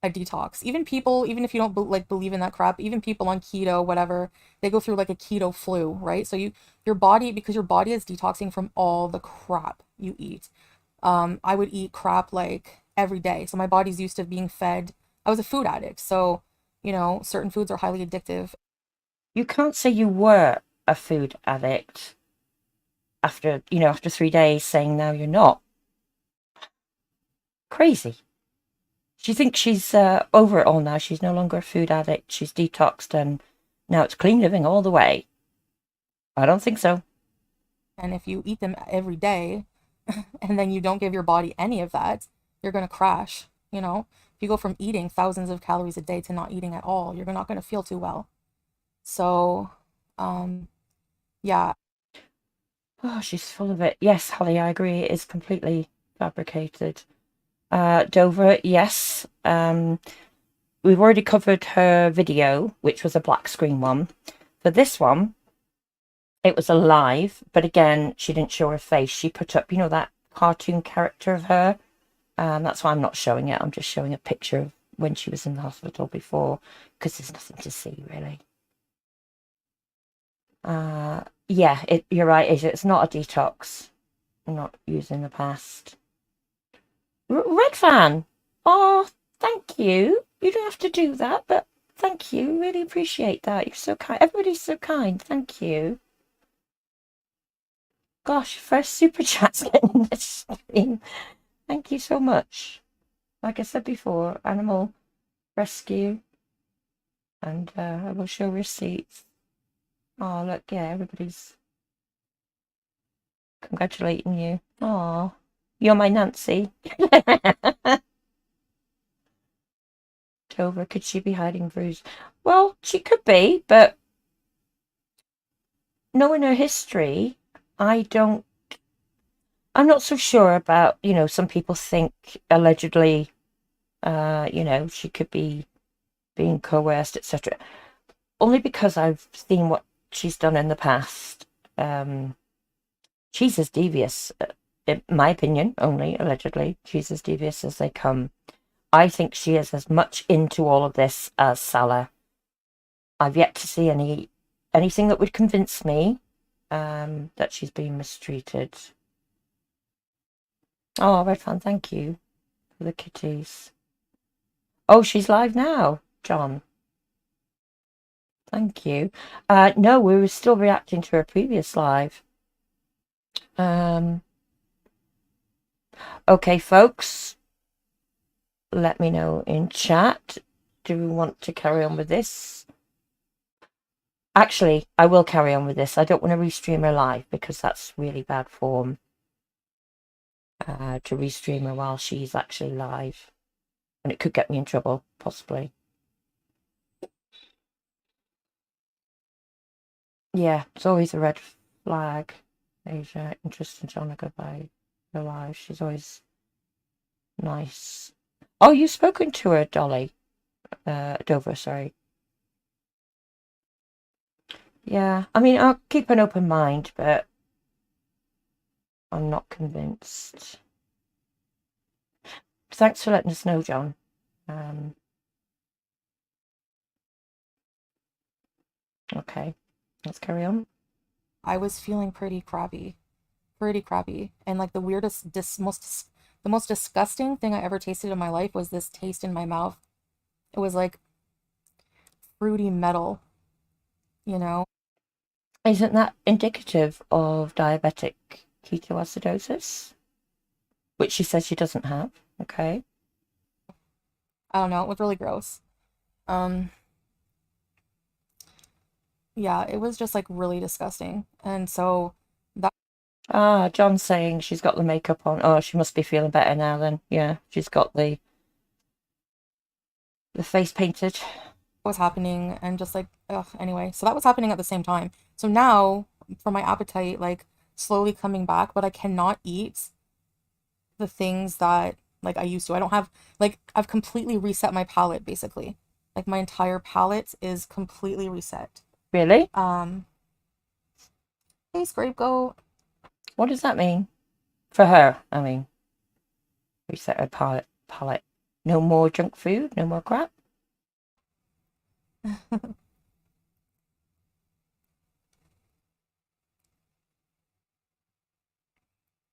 a detox. Even people, even if you don't like believe in that crap, even people on keto, whatever, they go through like a keto flu, right? So your body, because your body is detoxing from all the crap you eat. I would eat crap like every day. So my body's used to being fed. I was a food addict. So, you know, certain foods are highly addictive.
You can't say you were a food addict after, after 3 days saying now you're not. Crazy. She thinks she's over it all now. She's no longer a food addict. She's detoxed and now it's clean living all the way. I don't think so.
And if you eat them every day and then you don't give your body any of that, you're going to crash. You know, if you go from eating thousands of calories a day to not eating at all, you're not going to feel too well. So, yeah.
Oh, she's full of it. Yes, Holly, I agree. It is completely fabricated. Dover, yes. We've already covered her video, which was a black screen one. For this one, it was a live, but again, she didn't show her face. She put up, that cartoon character of her. That's why I'm not showing it. I'm just showing a picture of when she was in the hospital before, because there's nothing to see, really. Yeah, you're right, Asia. It's not a detox. I'm not using the past. Red fan. Oh, thank you. You don't have to do that, but thank you. Really appreciate that. You're so kind. Everybody's so kind. Thank you. Gosh, first super chat's getting this stream. Thank you so much. Like I said before, animal rescue. And I will show receipts. Oh, look, yeah, everybody's congratulating you. Oh, you're my Nancy. Dover, could she be hiding bruise? Well, she could be, but knowing her history, I'm not so sure about, some people think allegedly, she could be being coerced, etc. Only because I've seen what she's done in the past. She's as devious, in my opinion, only allegedly, she's as devious as they come. I think she is as much into all of this as Salah. I've yet to see anything that would convince me that she's been mistreated. Oh, Red Fan, thank you for the kitties. Oh, she's live now, John. Thank you. No, we were still reacting to her previous live. Okay, folks. Let me know in chat. Do we want to carry on with this? Actually, I will carry on with this. I don't want to restream her live because that's really bad form. To restream her while she's actually live. And it could get me in trouble, possibly. Yeah, it's always a red flag. Asia, interesting John, goodbye. Her live. She's always nice. Oh, you've spoken to her, Dolly. Dover, sorry. Yeah, I mean, I'll keep an open mind, but I'm not convinced. Thanks for letting us know, John. Okay, let's carry on.
I was feeling pretty crappy, and like the weirdest, the most disgusting thing I ever tasted in my life was this taste in my mouth. It was like fruity metal, you know?
Isn't that indicative of diabetic ketoacidosis? Which she says she doesn't have. Okay.
I don't know, it was really gross. Um, yeah, it was just like really disgusting. And so that
Ah, John's saying she's got the makeup on. Oh, she must be feeling better now then. Yeah, she's got the face painted.
was happening, and just like, ugh, anyway, so that was happening at the same time. So now for my appetite, like slowly coming back, but I cannot eat the things that like I used to. I don't have like I've completely reset my palate basically. Like my entire palate is completely reset.
Really?
Um, hey scapegoat.
What does that mean? For her, I mean, reset her palate. No more junk food, no more crap.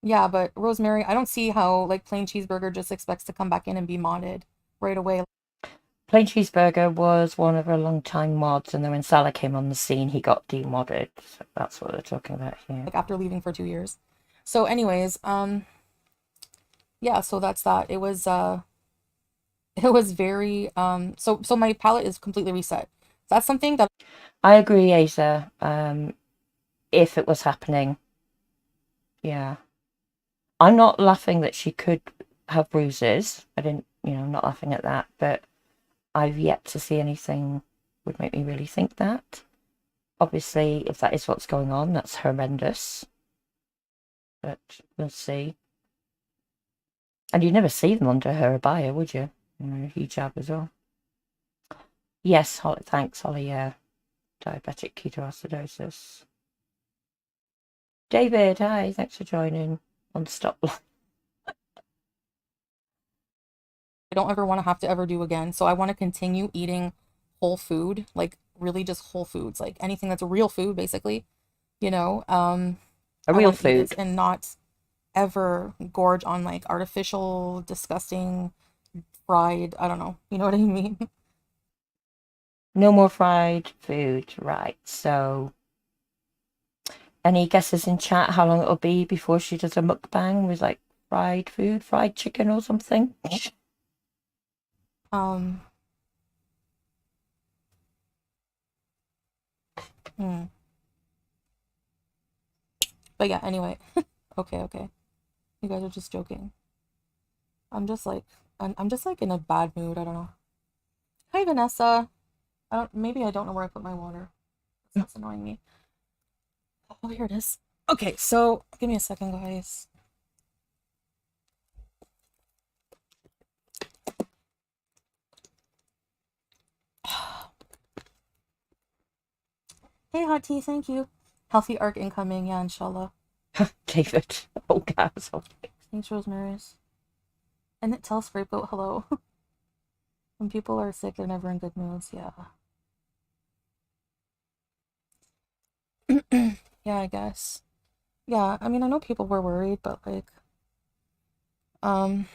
Yeah, but Rosemary, I don't see how like plain cheeseburger just expects to come back in and be modded right away.
Plain Cheeseburger was one of her long-time mods, and then when Salah came on the scene, he got demodded. So that's what they're talking about here.
Like after leaving for 2 years. So anyways, yeah, so that's that. It was it was very so my palate is completely reset. That's something that
I agree, Asa. If it was happening, yeah. I'm not laughing that she could have bruises. I didn't, I'm not laughing at that, but I've yet to see anything would make me really think that. Obviously, if that is what's going on, that's horrendous. But we'll see. And you'd never see them under her abaya, would you? Hijab as well. Yes, Holly, thanks, Holly. Yeah, diabetic ketoacidosis. David, hi, thanks for joining on Stop.
I don't ever want to have to ever do again. So I want to continue eating whole food, like really just whole foods, like anything that's a real food, basically. You know,
A
I
real
want to eat it
food.
and not ever gorge on like artificial, disgusting, fried. I don't know. You know what I mean?
No more fried food, right? So, any guesses in chat how long it'll be before she does a mukbang with like fried food, fried chicken or something?
Um, hmm. But yeah, anyway. Okay, okay. You guys are just joking. I'm just like I'm just like in a bad mood. I don't know. Hi Vanessa. I don't maybe I don't know where I put my water. That's annoying me. Oh, here it is. Okay, so give me a second, guys. Hey, hot tea, thank you. Healthy arc incoming, yeah, inshallah.
David. Oh, gas.
Thanks, Rosemary's. And it tells Scapegoat hello. When people are sick, they're never in good moods, yeah. Yeah, I guess. Yeah, I mean, I know people were worried, but like, um,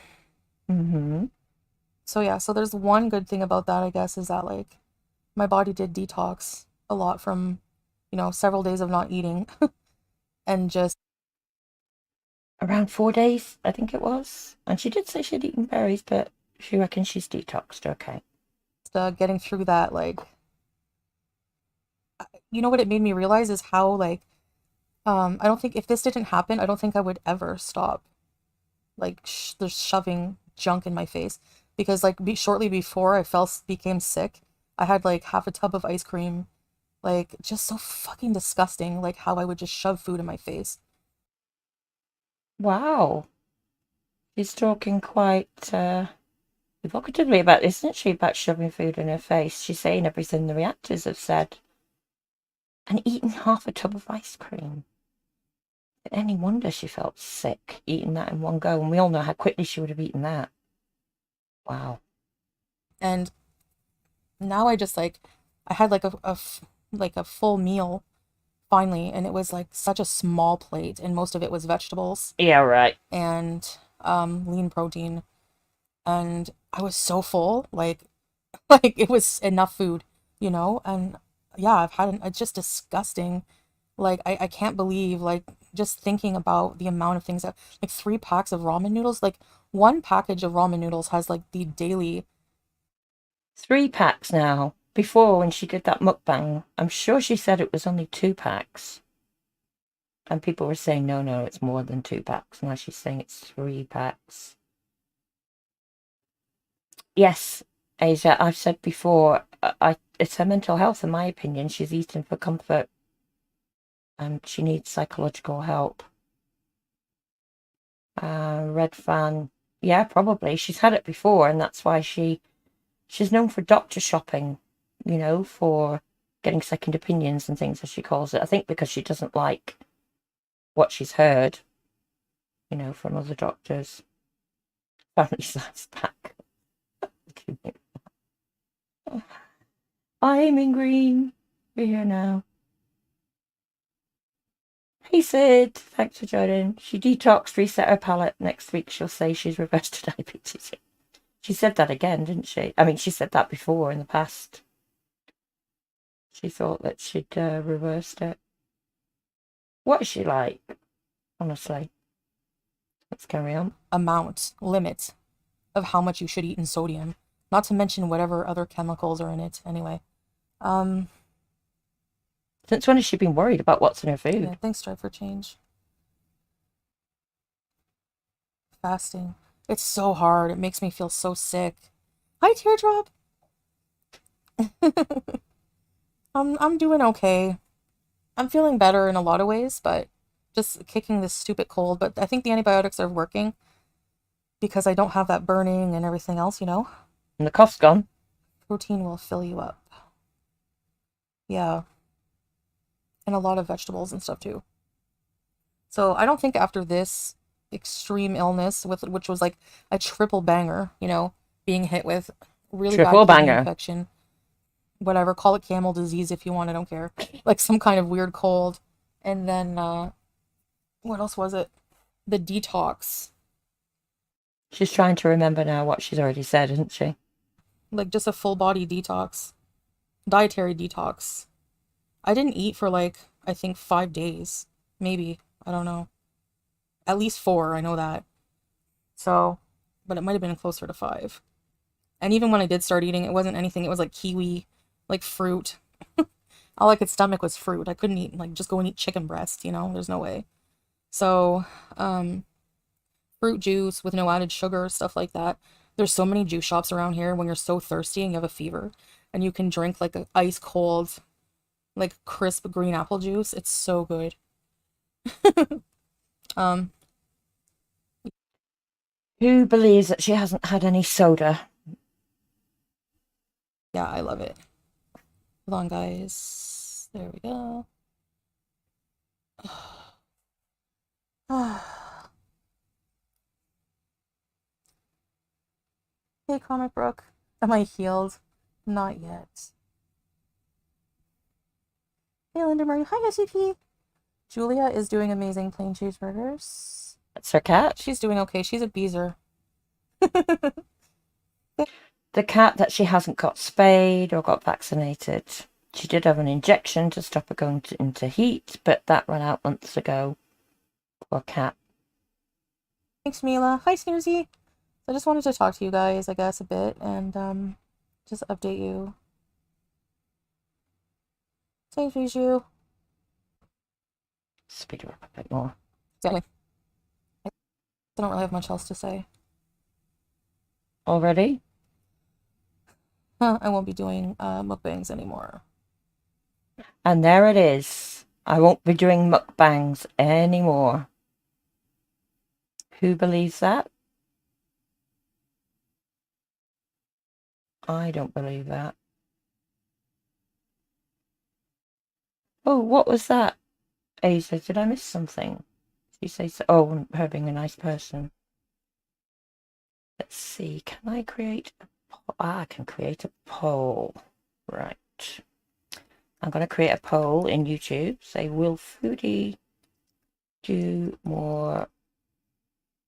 Mm-hmm.
so yeah, so there's one good thing about that, I guess, is that like my body did detox a lot from, several days of not eating and just
Around 4 days, I think it was. And she did say she'd eaten berries, but she reckons she's detoxed. Okay.
getting through that. Like, you know what it made me realize is how like, I don't think if this didn't happen, I don't think I would ever stop like there's shoving junk in my face because like shortly before became sick, I had like half a tub of ice cream, like just so fucking disgusting, like how I would just shove food in my face.
Wow. She's talking quite evocatively about this, isn't she? About shoving food in her face. She's saying everything the reactors have said. and eating half a tub of ice cream. Any wonder she felt sick eating that in one go, and we all know how quickly she would have eaten that. Wow.
And now I just like, I had like a full meal finally, and it was like such a small plate, and most of it was vegetables
Yeah, right.
and lean protein, and I was so full, like like it was enough food, you know. And yeah, I've had it's just disgusting. Like I can't believe, like, just thinking about the amount of things that, like, 3 packs of ramen noodles, like one package of ramen noodles has like the daily
3 packs now. Before, when she did that mukbang, I'm sure she said it was only 2 packs. And people were saying, no, no, it's more than 2 packs. Now she's saying it's 3 packs. Yes, Asia, I've said before, it's her mental health, in my opinion. She's eating for comfort and she needs psychological help. Red fan, yeah, probably. She's had it before, and that's why she's known for doctor shopping, you know, for getting second opinions and things, as she calls it. I think because she doesn't like what she's heard, you know, from other doctors. Family size pack. I'm in green. We're here now. Hey Sid, thanks for joining. She detoxed, reset her palate. Next week she'll say she's reversed her diabetes. She said that again, didn't she? I mean, she said that before in the past. She thought that she'd reversed it. What is she like? Honestly. Let's carry on.
limit of how much you should eat in sodium, not to mention whatever other chemicals are in it anyway.
Since when has she been worried about what's in her food?
Yeah, thanks, Strive for Change. Fasting. It's so hard. It makes me feel so sick. Hi, Teardrop. I'm doing okay. I'm feeling better in a lot of ways, but just kicking this stupid cold. But I think the antibiotics are working because I don't have that burning and everything else, you know?
And the cough's gone.
Protein will fill you up. Yeah. And a lot of vegetables and stuff too. So I don't think after this extreme illness, which was like a triple banger, you know, being hit with really
Triple
bad kidney
banger.
infection, whatever, call it camel disease if you want, I don't care, like some kind of weird cold, and then what else was it? The detox.
She's trying to remember now what she's already said, isn't she?
Like just a full body detox, dietary detox. I didn't eat for like, I think 5 days, maybe, I don't know, at least 4, I know that. So, but it might have been closer to 5. And even when I did start eating, it wasn't anything. It was like kiwi, like fruit. All I could stomach was fruit. I couldn't eat, like, just go and eat chicken breast, you know? There's no way. So, fruit juice with no added sugar, stuff like that. There's so many juice shops around here when you're so thirsty and you have a fever, and you can drink like a ice cold, like crisp green apple juice. It's so good.
Who believes that she hasn't had any soda?
Yeah, I love it. Hold on, guys. There we go. Hey, Comic Brook. Am I healed? Not yet. Hey, Linda Marie. Hi, SCP. Julia is doing amazing plain cheeseburgers.
That's her cat.
She's doing okay. She's a beezer.
The cat that she hasn't got spayed or got vaccinated. She did have an injection to stop her going into heat, but that ran out months ago. Poor cat.
Thanks, Mila. Hi, Snoozy. I just wanted to talk to you guys, I guess, a bit, and just update you. Thanks, Bijou.
Speed her up a bit more.
Exactly. I don't really have much else to say.
Already?
I won't be doing mukbangs anymore.
And there it is. I won't be doing mukbangs anymore. Who believes that? I don't believe that. Oh, what was that? Asa, did I miss something? Did you say so? Oh, her being a nice person. Let's see, can I create a poll? I can create a poll. Right. I'm going to create a poll in YouTube. Say, will Foodie do more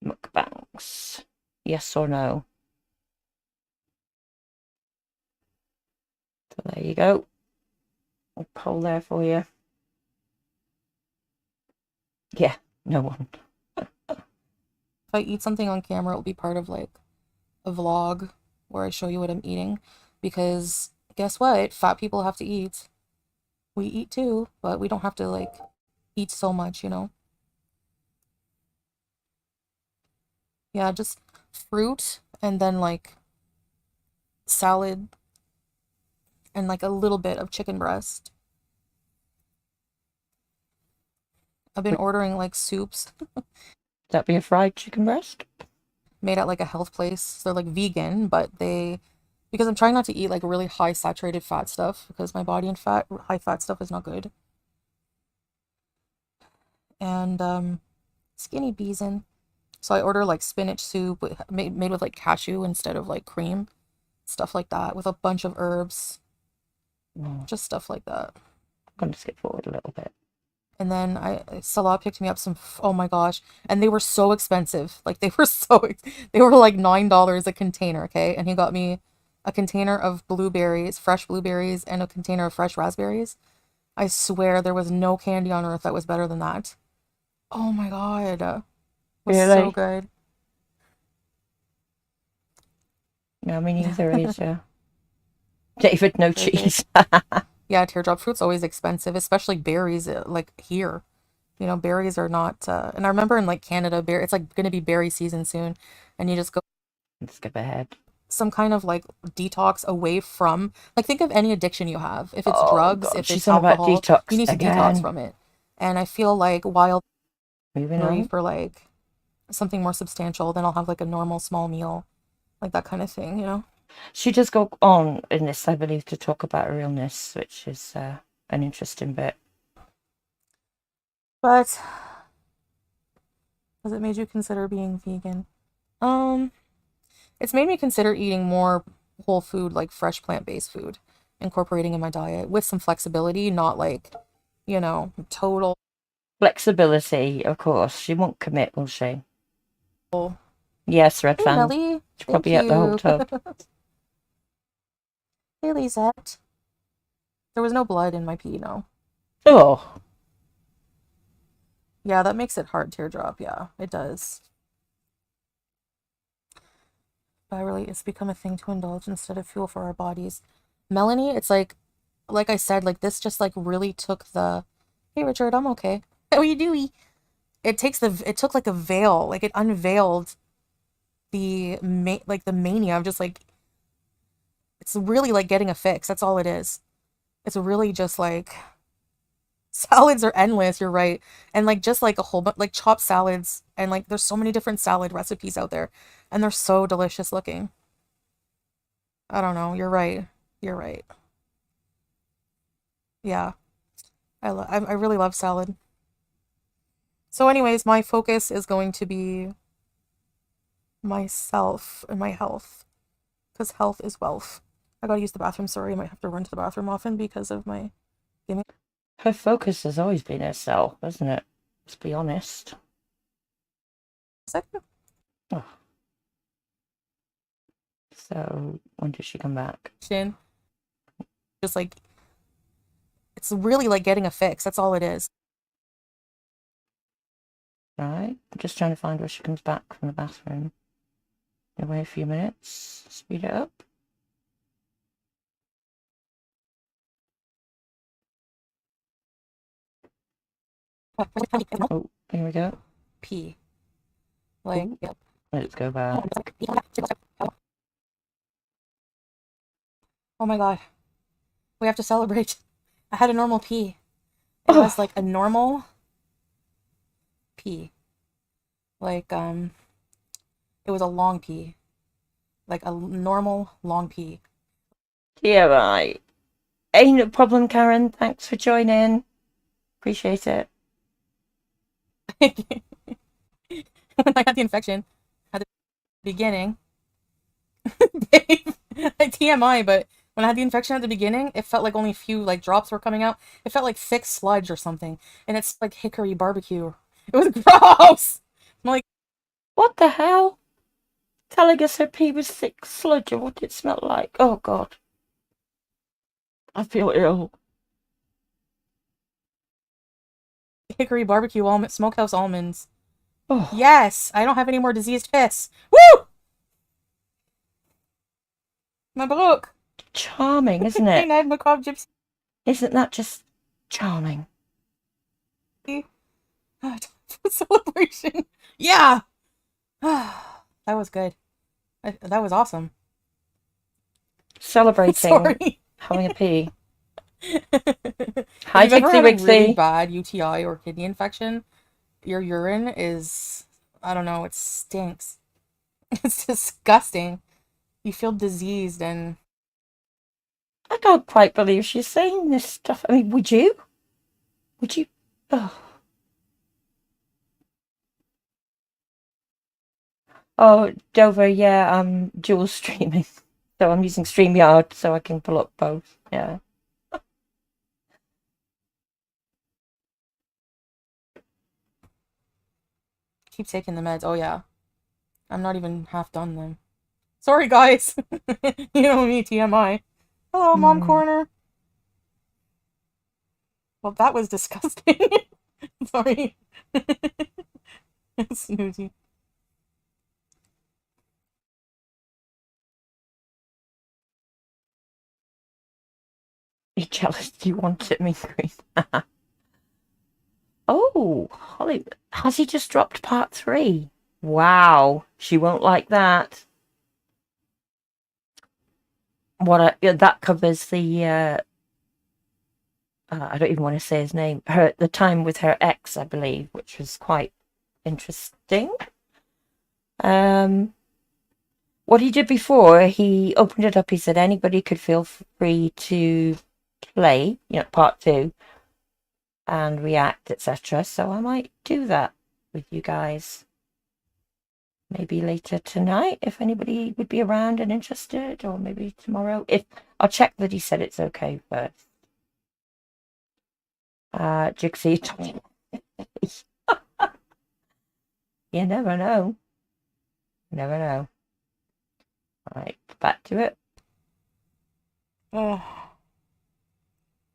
mukbangs? Yes or no? So there you go. A poll there for you. Yeah, no one.
If I eat something on camera, it'll be part of like a vlog where I show you what I'm eating. Because guess what? Fat people have to eat. We eat too, but we don't have to like eat so much, you know? Yeah, just fruit and then like salad and like a little bit of chicken breast. I've been ordering like soups
Would that be a fried chicken breast?
made at like a health place. They're like vegan, but because I'm trying not to eat like really high saturated fat stuff because my body and high fat stuff is not good. And skinny beesin. So I order like spinach soup made with like cashew instead of like cream, stuff like that with a bunch of herbs, just stuff like that.
I'm going to skip forward a little bit.
And then Salah picked me up some, oh my gosh, and they were so expensive. Like they were they were like $9 a container, okay? And he got me a container of blueberries, fresh blueberries, and a container of fresh raspberries. I swear there was no candy on earth that was better than that. Oh my God. It was so
Really?
good.
No, me neither, Asia. David, no
Very good.
cheese.
Yeah, teardrop fruit's always expensive, especially berries, like here. You know, berries are not, and I remember in like Canada, it's like going to be berry season soon, and you just go
Let's skip ahead.
some kind of like detox away from, like, think of any addiction you have. If it's
Oh,
drugs,
God,
if it's
she's on about
alcohol, you
detox
need to detox
again.
from it. And I feel like while
Moving
hungry
on.
for like something more substantial, then I'll have like a normal small meal, like that kind of thing, you know?
She does go on in this, I believe, to talk about her illness, which is an interesting bit.
But has it made you consider being vegan? It's made me consider eating more whole food, like fresh plant-based food, incorporating in my diet with some flexibility, not like, you know, total.
Flexibility, of course. She won't commit, will she? Yes, Red
Hey,
Fan.
Melly.
She
Thank
probably ate the whole
you.
tub.
Hey, Lisette. There was no blood in my pee, no.
Oh,
Yeah, that makes it hard, teardrop. Yeah, it does. But really, it's become a thing to indulge instead of fuel for our bodies. Melanie, it's like I said, like this just like really took the, hey Richard, I'm okay. How are you doing? It took like a veil, like it unveiled the mania of just like, it's really like getting a fix. That's all it is. It's really just like, salads are endless, you're right. And like just like a whole bunch, like chopped salads, and like there's so many different salad recipes out there, and they're so delicious looking. I don't know, you're right. You're right. Yeah. I really love salad. So anyways, my focus is going to be myself and my health, because health is wealth. I gotta use the bathroom. Sorry, I might have to run to the bathroom often because of my gaming.
her focus has always been herself, hasn't it? Let's be honest.
Second.
Oh. So, when does she come back?
Just like, it's really like getting a fix. That's all it is.
Right? I'm just trying to find where she comes back from the bathroom. Wait a few minutes. Speed it up. Oh, here we go.
Pee. Like,
Ooh.
yep.
Let's go back.
Oh my God. We have to celebrate. I had a normal pee. It was like a normal pee. Like, it was a long pee. Like a normal long pee.
Yeah, right. Ain't no problem, Karen. Thanks for joining. Appreciate it.
When I had the infection at the beginning, Dave, TMI, but when I had the infection at the beginning, it felt like only a few like drops were coming out. It felt like thick sludge or something, and it's like hickory barbecue. It was gross. I'm like,
what the hell? Telling us her pee was thick sludge and what it smelled like. Oh God. I feel ill.
hickory barbecue almond, smokehouse almonds.
Oh.
Yes, I don't have any more diseased piss. Woo! Mabruk.
Charming, isn't it?
Ned Macabre Gypsy.
Isn't that just charming?
Celebration. Yeah. That was good. That was awesome.
Celebrating.
Sorry.
Having a pee.
Hi,
Hi, Dixie
Wixie. Really
Wixie.
bad UTI or kidney infection. Your urine is, I don't know, it stinks. It's disgusting. You feel diseased and...
I can't quite believe she's saying this stuff. I mean, would you? Would you? Oh. Oh, Dover, yeah, I'm dual streaming. So I'm using StreamYard so I can pull up both. Yeah.
Keep taking the meds. Oh, yeah. I'm not even half done them. Sorry, guys. You know me, TMI. Hello, Mom Corner. Well, that was disgusting. Sorry. Snoozy.
You're jealous you want it, mean green. Oh, Holly, has he just dropped part 3? Wow, she won't like that. That covers the I don't even want to say his name. The time with her ex, I believe, which was quite interesting. What he did before, he opened it up. He said anybody could feel free to play, part 2 and react, etc. So I might do that with you guys. Maybe later tonight, if anybody would be around and interested, or maybe tomorrow. I'll check that he said it's okay first. Jixie. You never know. Never know. Alright, back to it.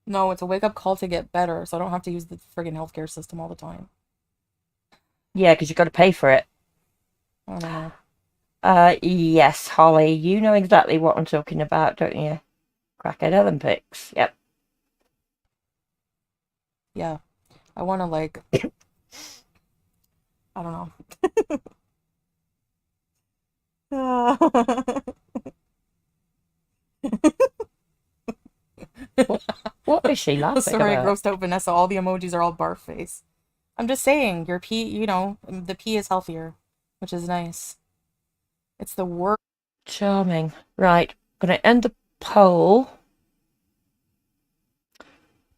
No, it's a wake-up call to get better, so I don't have to use the friggin' healthcare system all the time.
Yeah, because you've got to pay for it.
I don't know.
Yes, Holly, you know exactly what I'm talking about, don't you? Crackhead Olympics. Yep.
Yeah. I want to, like... I don't know.
What is she laughing
Sorry,
about?
I grossed out Vanessa. All the emojis are all barf face. I'm just saying, your pee, the pee is healthier, which is nice. It's the worst.
Charming. Right, gonna end the poll.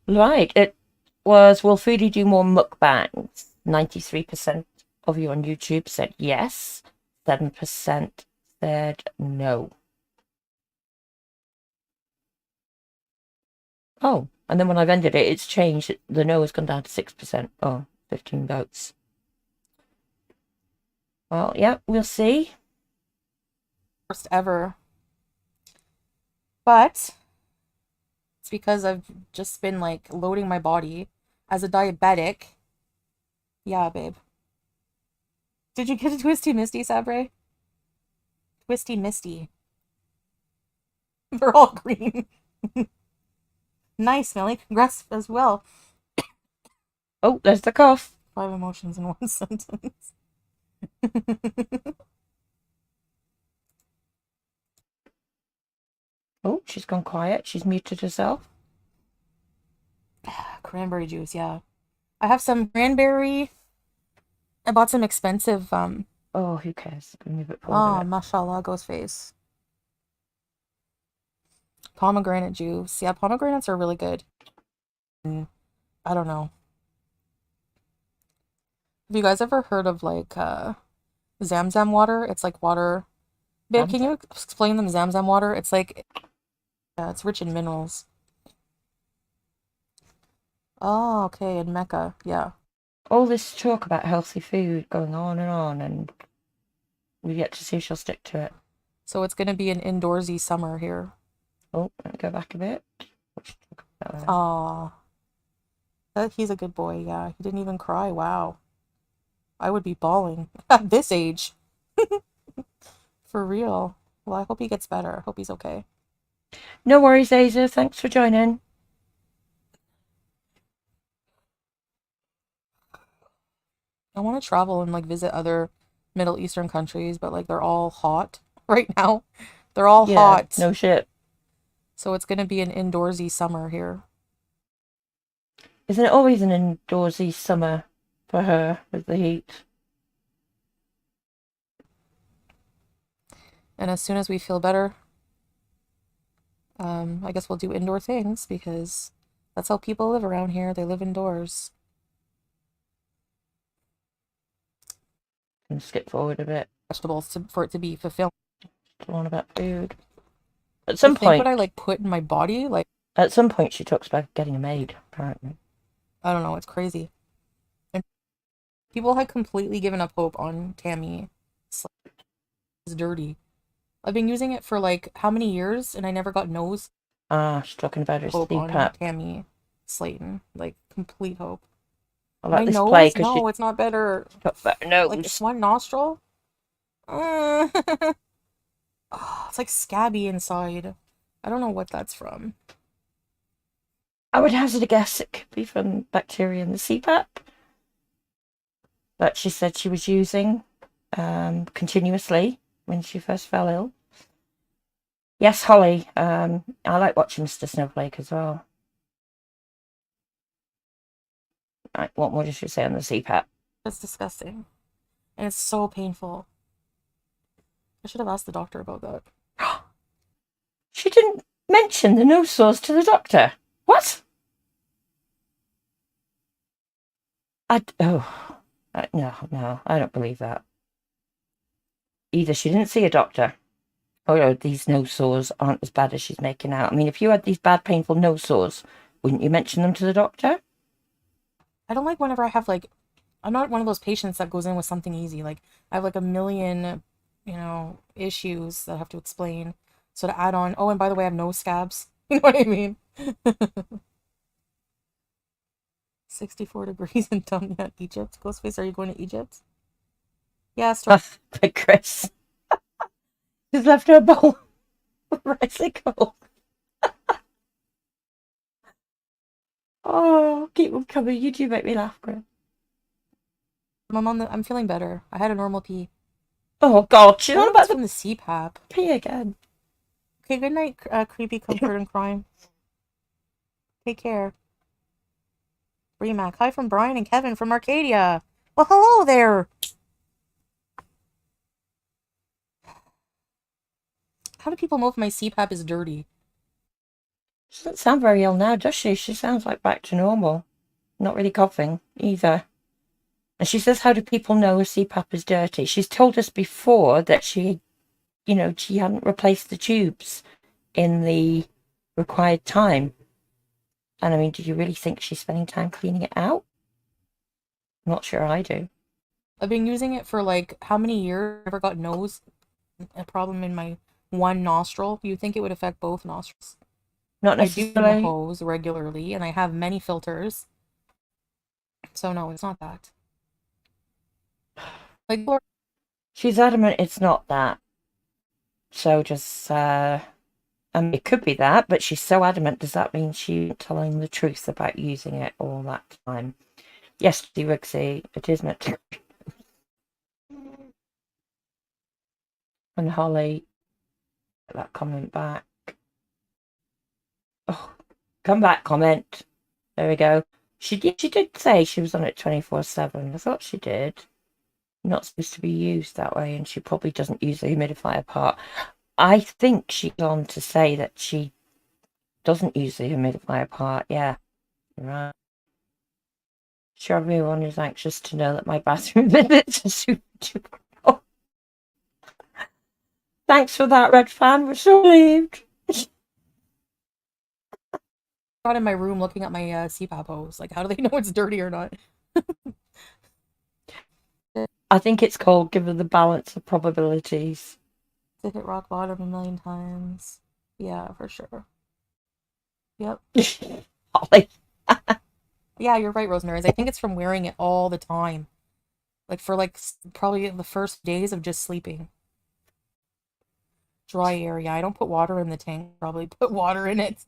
Right, it was, will Foodie do more mukbangs? 93% of you on YouTube said yes. 7% said no. Oh, and then when I've ended it, it's changed. The no has gone down to 6%. Oh, 15 votes. Well, yeah, we'll see.
Worst ever. But it's because I've just been like loading my body as a diabetic. Yeah, babe. Did you get a Twisty Misty, Sabre? Twisty Misty. They're all green. Nice, Millie. Congrats as well.
Oh, there's the cough.
5 emotions in 1 sentence.
Oh, she's gone quiet. She's muted herself.
Cranberry juice, yeah. I have some cranberry. I bought some expensive,
Oh, who cares? Can move it forward.
oh, mashallah, ghost face. Pomegranate juice. Yeah, pomegranates are really good. I don't know. Have you guys ever heard of like Zamzam water? It's like water. Babe, can you explain them Zamzam water? It's like, yeah, it's rich in minerals. Oh, okay, in Mecca, yeah.
All this talk about healthy food going on, and we've yet to see if she'll stick to it.
So it's gonna be an indoorsy summer here.
Oh, let me go back a bit.
Aw. He's a good boy, yeah. He didn't even cry, wow. I would be bawling at this age. For real. Well, I hope he gets better. I hope he's okay.
No worries, Aza. Thanks for joining.
I want to travel and like visit other Middle Eastern countries, but like they're all hot right now. They're all hot.
No shit.
So it's gonna be an indoorsy summer here.
Isn't it always an indoorsy summer for her with the heat?
And as soon as we feel better, I guess we'll do indoor things because that's how people live around here. They live indoors.
Can skip forward a bit.
Vegetables for it to be fulfilled.
Still on about food. At some point,
what I like put in my body, like
at some point, she talks about getting a maid. Apparently,
I don't know. It's crazy. And people had completely given up hope on Tammy. It's dirty. I've been using it for like how many years, and I never got nose.
She's talking about her
Hope on
CPAP.
Tammy Slayton, like complete hope.
I like
My
this
nose?
play because
No, it's not better.
got better nose.
Like it's one nostril. Oh, it's like scabby inside. I don't know what that's from.
I would hazard a guess it could be from bacteria in the CPAP that she said she was using continuously when she first fell ill. Yes, Holly. I like watching Mr. Snowflake as well. Right, what more did she say on the CPAP?
That's disgusting. And it's so painful. I should have asked the doctor about that.
She didn't mention the nose sores to the doctor. What? No, I don't believe that. Either she didn't see a doctor, or these nose sores aren't as bad as she's making out. I mean, if you had these bad, painful nose sores, wouldn't you mention them to the doctor?
I don't like whenever I have like, I'm not one of those patients that goes in with something easy. Like I have like a million, issues that I have to explain. So to add on, oh, and by the way, I have nose scabs. You know what I mean? 64 degrees in Dumya, Egypt. Ghostface, are you going to Egypt? Yeah,
Like Chris. She's left her bowl of bicycle. Oh, keep them coming. You do make me laugh, Chris.
I'm feeling better. I had a normal pee.
Oh, God. She's on about
from the CPAP.
Pee again.
Okay, good night, creepy comfort and crime. Take care. Remac. Hi from Brian and Kevin from Arcadia. Well, hello there. How do people know if my CPAP is dirty?
She doesn't sound very ill now, does she? She sounds like back to normal. Not really coughing either. And she says, how do people know a CPAP is dirty? She's told us before that she hadn't replaced the tubes in the required time. And I mean, do you really think she's spending time cleaning it out? I'm not sure I do.
I've been using it for like how many years? I never got a problem in my one nostril. You'd think it would affect both nostrils.
Not necessarily.
I do the hose regularly, and I have many filters. So no, it's not that. Like,
she's adamant it's not that. So just, I mean, it could be that, but she's so adamant. Does that mean she's telling the truth about using it all that time? Yes, Rigsy, it is meant to. And Holly, get that comment back. Oh, come back, comment. There we go. She did say she was on it 24/7. I thought she did. Not supposed to be used that way, and she probably doesn't use the humidifier part. I think she's on to say that she doesn't use the humidifier part. Yeah, right. Sure, everyone is anxious to know that my bathroom visits are super duper cool. Thanks for that, Red Fan. We're so relieved.
Not in my room looking at my CPAP hose. Like, how do they know it's dirty or not?
I think it's called given the balance of probabilities.
To hit rock bottom a million times. Yeah, for sure. Yep.
Holly.
Yeah, you're right, Rosemary. I think it's from wearing it all the time. Like, for, like, probably the first days of just sleeping. Dry area. I don't put water in the tank. Probably put water in it.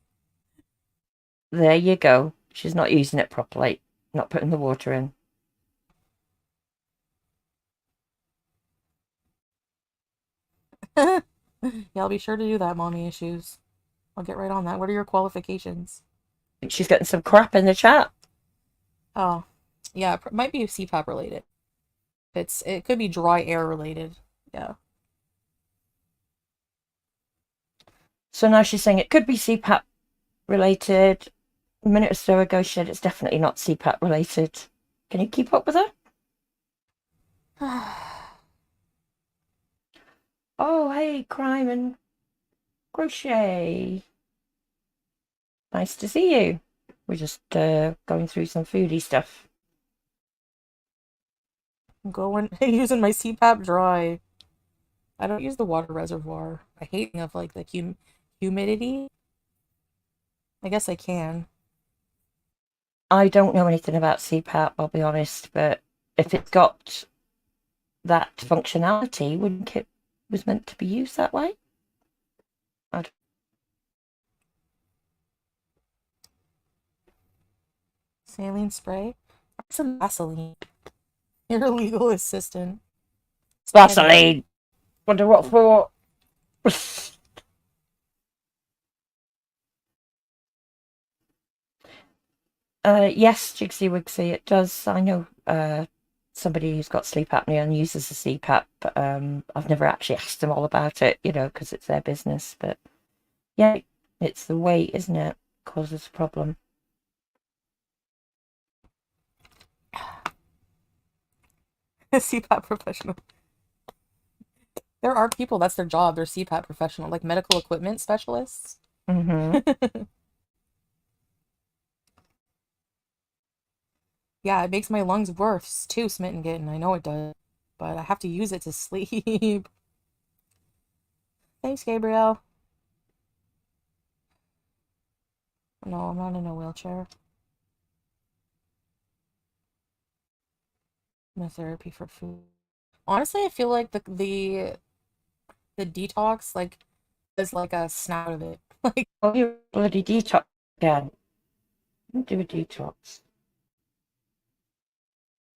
There you go. She's not using it properly. Not putting the water in.
Yeah, I'll be sure to do that, mommy issues. I'll get right on that. What are your qualifications?
She's getting some crap in the chat.
Oh, yeah, it might be CPAP related. It could be dry air related. Yeah.
So now she's saying it could be CPAP related. A minute or so ago, she said it's definitely not CPAP related. Can you keep up with her? Oh, hey, Crime and Crochet. Nice to see you. We're just going through some foodie stuff.
I'm going using my CPAP dry. I don't use the water reservoir. I hate of like the humidity. I guess I can.
I don't know anything about CPAP, I'll be honest, but if it's got that functionality, wouldn't it was meant to be used that way?
Saline spray? Some Vaseline. Your legal assistant.
Vaseline! Wonder what for? Yes, Jigsy Wigsy, it does. I know somebody who's got sleep apnea and uses a CPAP. I've never actually asked them all about it, because it's their business. But yeah, it's the weight, isn't it? Causes a problem.
CPAP professional. There are people, that's their job. They're CPAP professional, like medical equipment specialists.
Mm-hmm.
Yeah, it makes my lungs worse too, smitten getting. I know it does. But I have to use it to sleep. Thanks, Gabriel. No, I'm not in a wheelchair. No therapy for food. Honestly, I feel like the detox like is like a snap of it. Like,
Oh, you bloody detox again. Do a detox.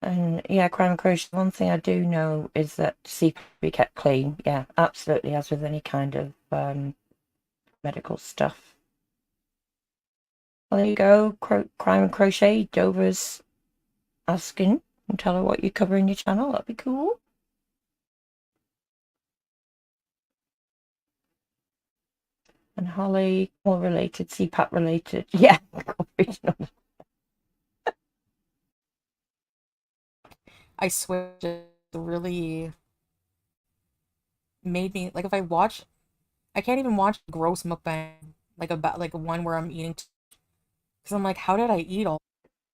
And yeah, Crime and Crochet, one thing I do know is that CPAP be kept clean. Yeah, absolutely, as with any kind of medical stuff. Well, there you go, Crime and Crochet. Dover's asking, and tell her what you cover in your channel. That'd be cool. And Holly, more related, CPAP related. Yeah,
I swear, it really made me like if I watch, I can't even watch gross mukbang like about like one where I'm eating because I'm like, how did I eat all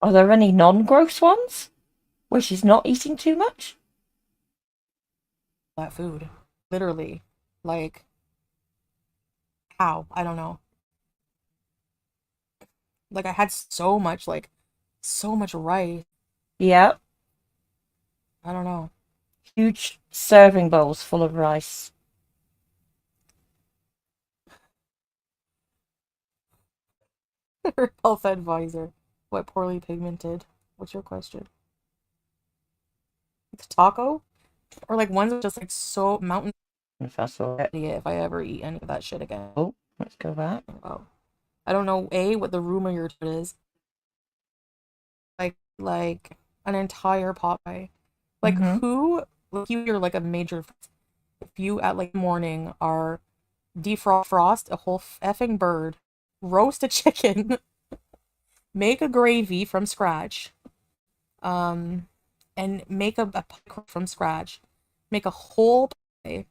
Are there any non-gross ones where she's not eating too much?
that food? Literally, like how? I don't know. Like I had so much rice.
Yeah,
I don't know.
huge serving bowls full of rice.
Health advisor. What poorly pigmented? What's your question? It's taco? Or like ones that just like so mountain
If that's all right.
idiot if I ever eat any of that shit again.
Oh, let's go back.
Oh. I don't know what the room of your food is. Like an entire pot pie. Like
Mm-hmm.
who like you're like a major if you at like morning are defrost a whole effing bird, roast a chicken, make a gravy from scratch, and make a pie from scratch. Make a whole pie.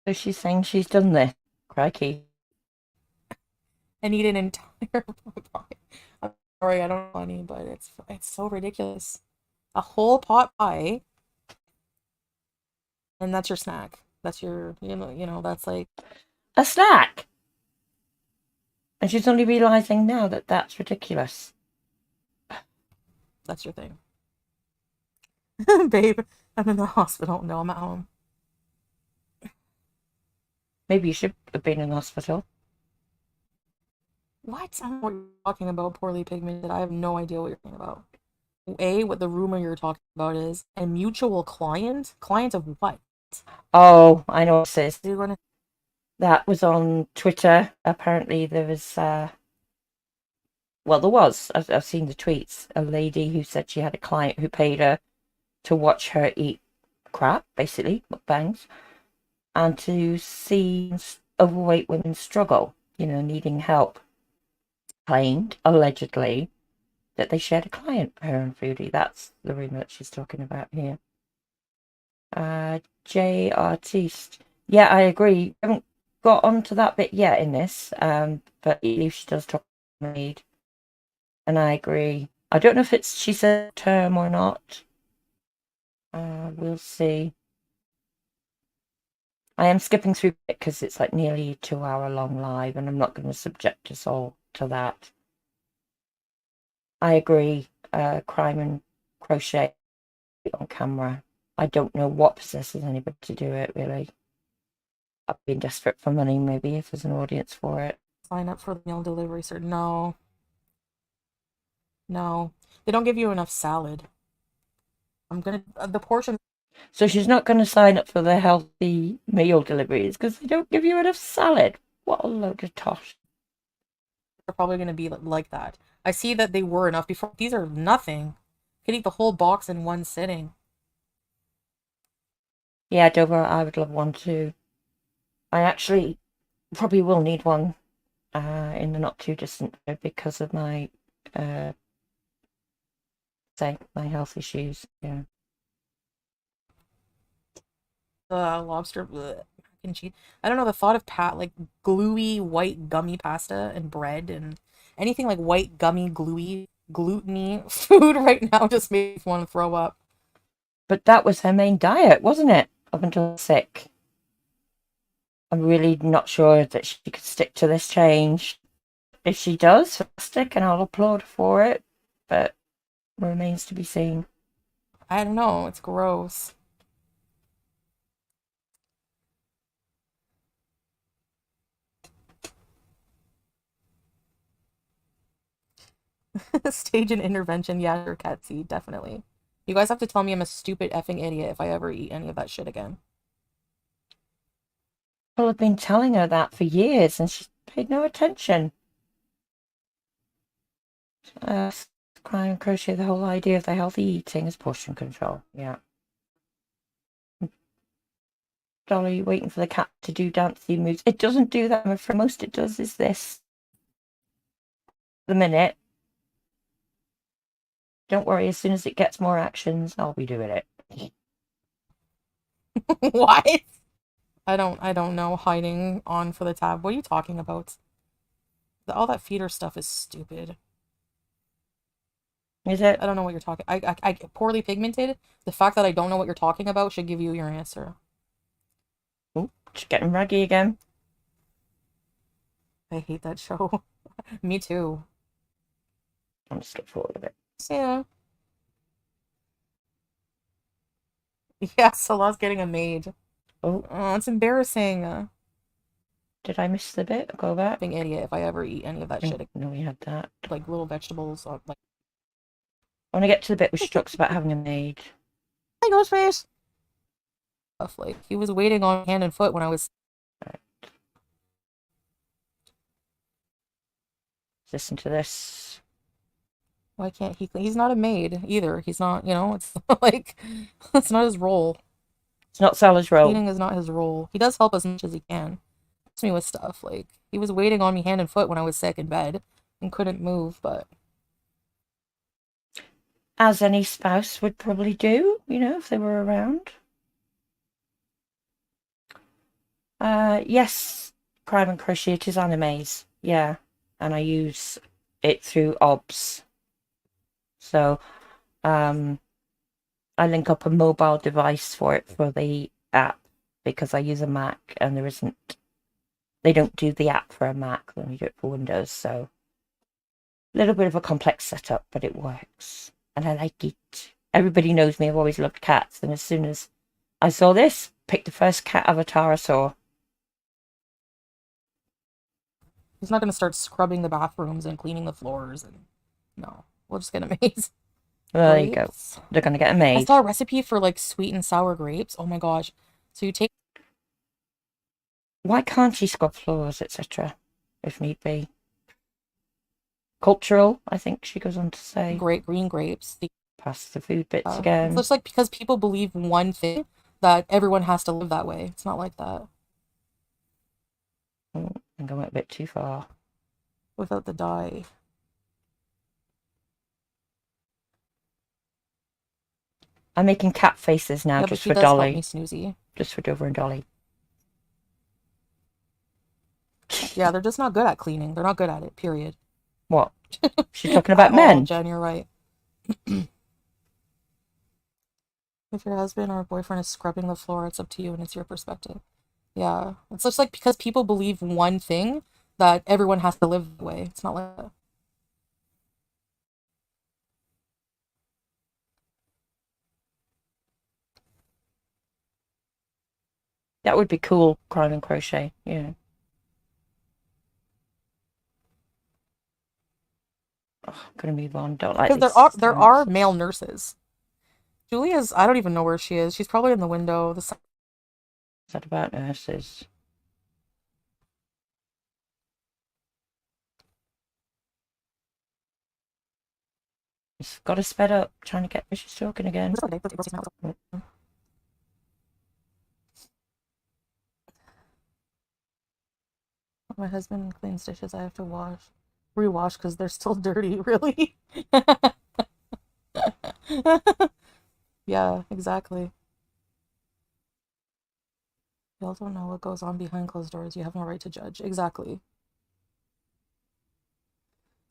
So she's saying she's done this. Crikey.
And eat an entire pie. I'm sorry, I don't know any, but it's so ridiculous. A whole pot pie, and that's your snack. That's your that's like
A snack! And she's only realising now that that's ridiculous.
that's your thing. Babe, I'm in the hospital. No, I'm at home.
Maybe you should have been in hospital.
What? I don't know what you're talking about, poorly pigmented. I have no idea what you're talking about. A, what the rumor you're talking about is, and mutual client? Client of what?
Oh, I know what this is.
You're gonna...
That was on Twitter. Apparently there was, well, there was. I've seen the tweets. A lady who said she had a client who paid her to watch her eat crap, basically, mukbangs, and to see overweight women struggle, needing help. Claimed, allegedly, that they shared a client, her and Foodie. That's the rumor that she's talking about here. J Artiste. Yeah, I agree. I haven't got onto that bit yet in this, but she does talk about maid. And I agree. I don't know if she said term or not. We'll see. I am skipping through it because it's like nearly a 2-hour long live, and I'm not going to subject us all to that. I agree. Crime and crochet on camera. I don't know what possesses anybody to do it, really. I've been desperate for money, maybe, if there's an audience for it.
Sign up for the meal delivery, sir. No. No. They don't give you enough salad. I'm gonna... the portion...
So she's not going to sign up for the healthy meal deliveries because they don't give you enough salad. What a load of tosh.
They're probably going to be like that. I see that they were enough before. These are nothing. You could eat the whole box in one sitting.
Yeah, Dover, I would love one too. I actually probably will need one in the not too distant future because of my my health issues. Yeah.
Lobster, bleh, mac and cheese. I don't know, the thought of like gluey white gummy pasta and bread and anything like white gummy gluey gluteny food right now just makes me want to throw up.
But that was her main diet, wasn't it? Up until sick. I'm really not sure that she could stick to this change. If she does, fantastic, and I'll applaud for it. But remains to be seen.
I don't know, it's gross. Stage an intervention, yeah, sure, Ketsy, definitely. You guys have to tell me I'm a stupid effing idiot if I ever eat any of that shit again.
People have been telling her that for years, and she's paid no attention. Crime and crochet, the whole idea of the healthy eating is portion control. Yeah. Dolly waiting for the cat to do dancey moves. It doesn't do that. For most it does is this. The minute. Don't worry, as soon as it gets more actions, I'll be doing it.
What? I don't know. Hiding on for the tab. What are you talking about? All that feeder stuff is stupid.
Is it?
I don't know what you're talking. I poorly pigmented. The fact that I don't know what you're talking about should give you your answer.
Oh, just getting raggy again.
I hate that show. Me too.
I'm just skip forward a bit.
Yeah. Yeah, Salah's getting a maid.
Oh,
it's embarrassing.
did I miss the bit? Go back.
Being idiot if I ever eat any of that shit.
No, we had that.
Like little vegetables. Like.
I want to get to the bit where she talks about having a maid.
Hi, Ghostface. Stuff like he was waiting on hand and foot when I was.
Right. Listen to this.
Why can't he? He's not a maid either. He's not. It's like it's not his role.
It's not Salah's role.
Cleaning is not his role. He does help as much as he can. Helps me with stuff. Like he was waiting on me hand and foot when I was sick in bed and couldn't move, but.
as any spouse would probably do, you know, if they were around. Yes, Crime and Crochet, it is animes, yeah, and I use it through OBS. So, I link up a mobile device for it for the app because I use a Mac and they don't do the app for a Mac, they only do it for Windows, so a little bit of a complex setup, but it works, and I like it. Everybody knows me, I've always loved cats, and as soon as I saw this, picked the first cat avatar I saw.
He's not going to start scrubbing the bathrooms and cleaning the floors. And no, we'll just get a maid.
There you go. They're going to get a maid.
I saw a recipe for like sweet and sour grapes. Oh my gosh. So you take...
Why can't she scrub floors, etc., if need be? Cultural, I think she goes on to say.
Green grapes.
Pass the food bits again.
It looks like because people believe one thing that everyone has to live that way. It's not like that.
Oh, I'm going a bit too far.
Without the dye.
I'm making cat faces now, just for Dolly.
Help me, Snoozy.
Just for Dover and Dolly.
Yeah, they're just not good at cleaning. They're not good at it, period.
What? She's talking about men.
Jen, you're right. If your husband or boyfriend is scrubbing the floor, it's up to you and it's your perspective. Yeah. It's just like because people believe one thing that everyone has to live the way. It's not like that.
That would be cool, Crime and Crochet, yeah. Oh, I'm gonna move on. Don't like this.
Because there are male nurses. Julia's, I don't even know where she is. She's probably in the window.
Is that about nurses? It's got to sped up, trying to get where she's talking again.
My husband cleans dishes I have to rewash because they're still dirty, really. Yeah, exactly. Y'all don't know what goes on behind closed doors. You have no right to judge. Exactly.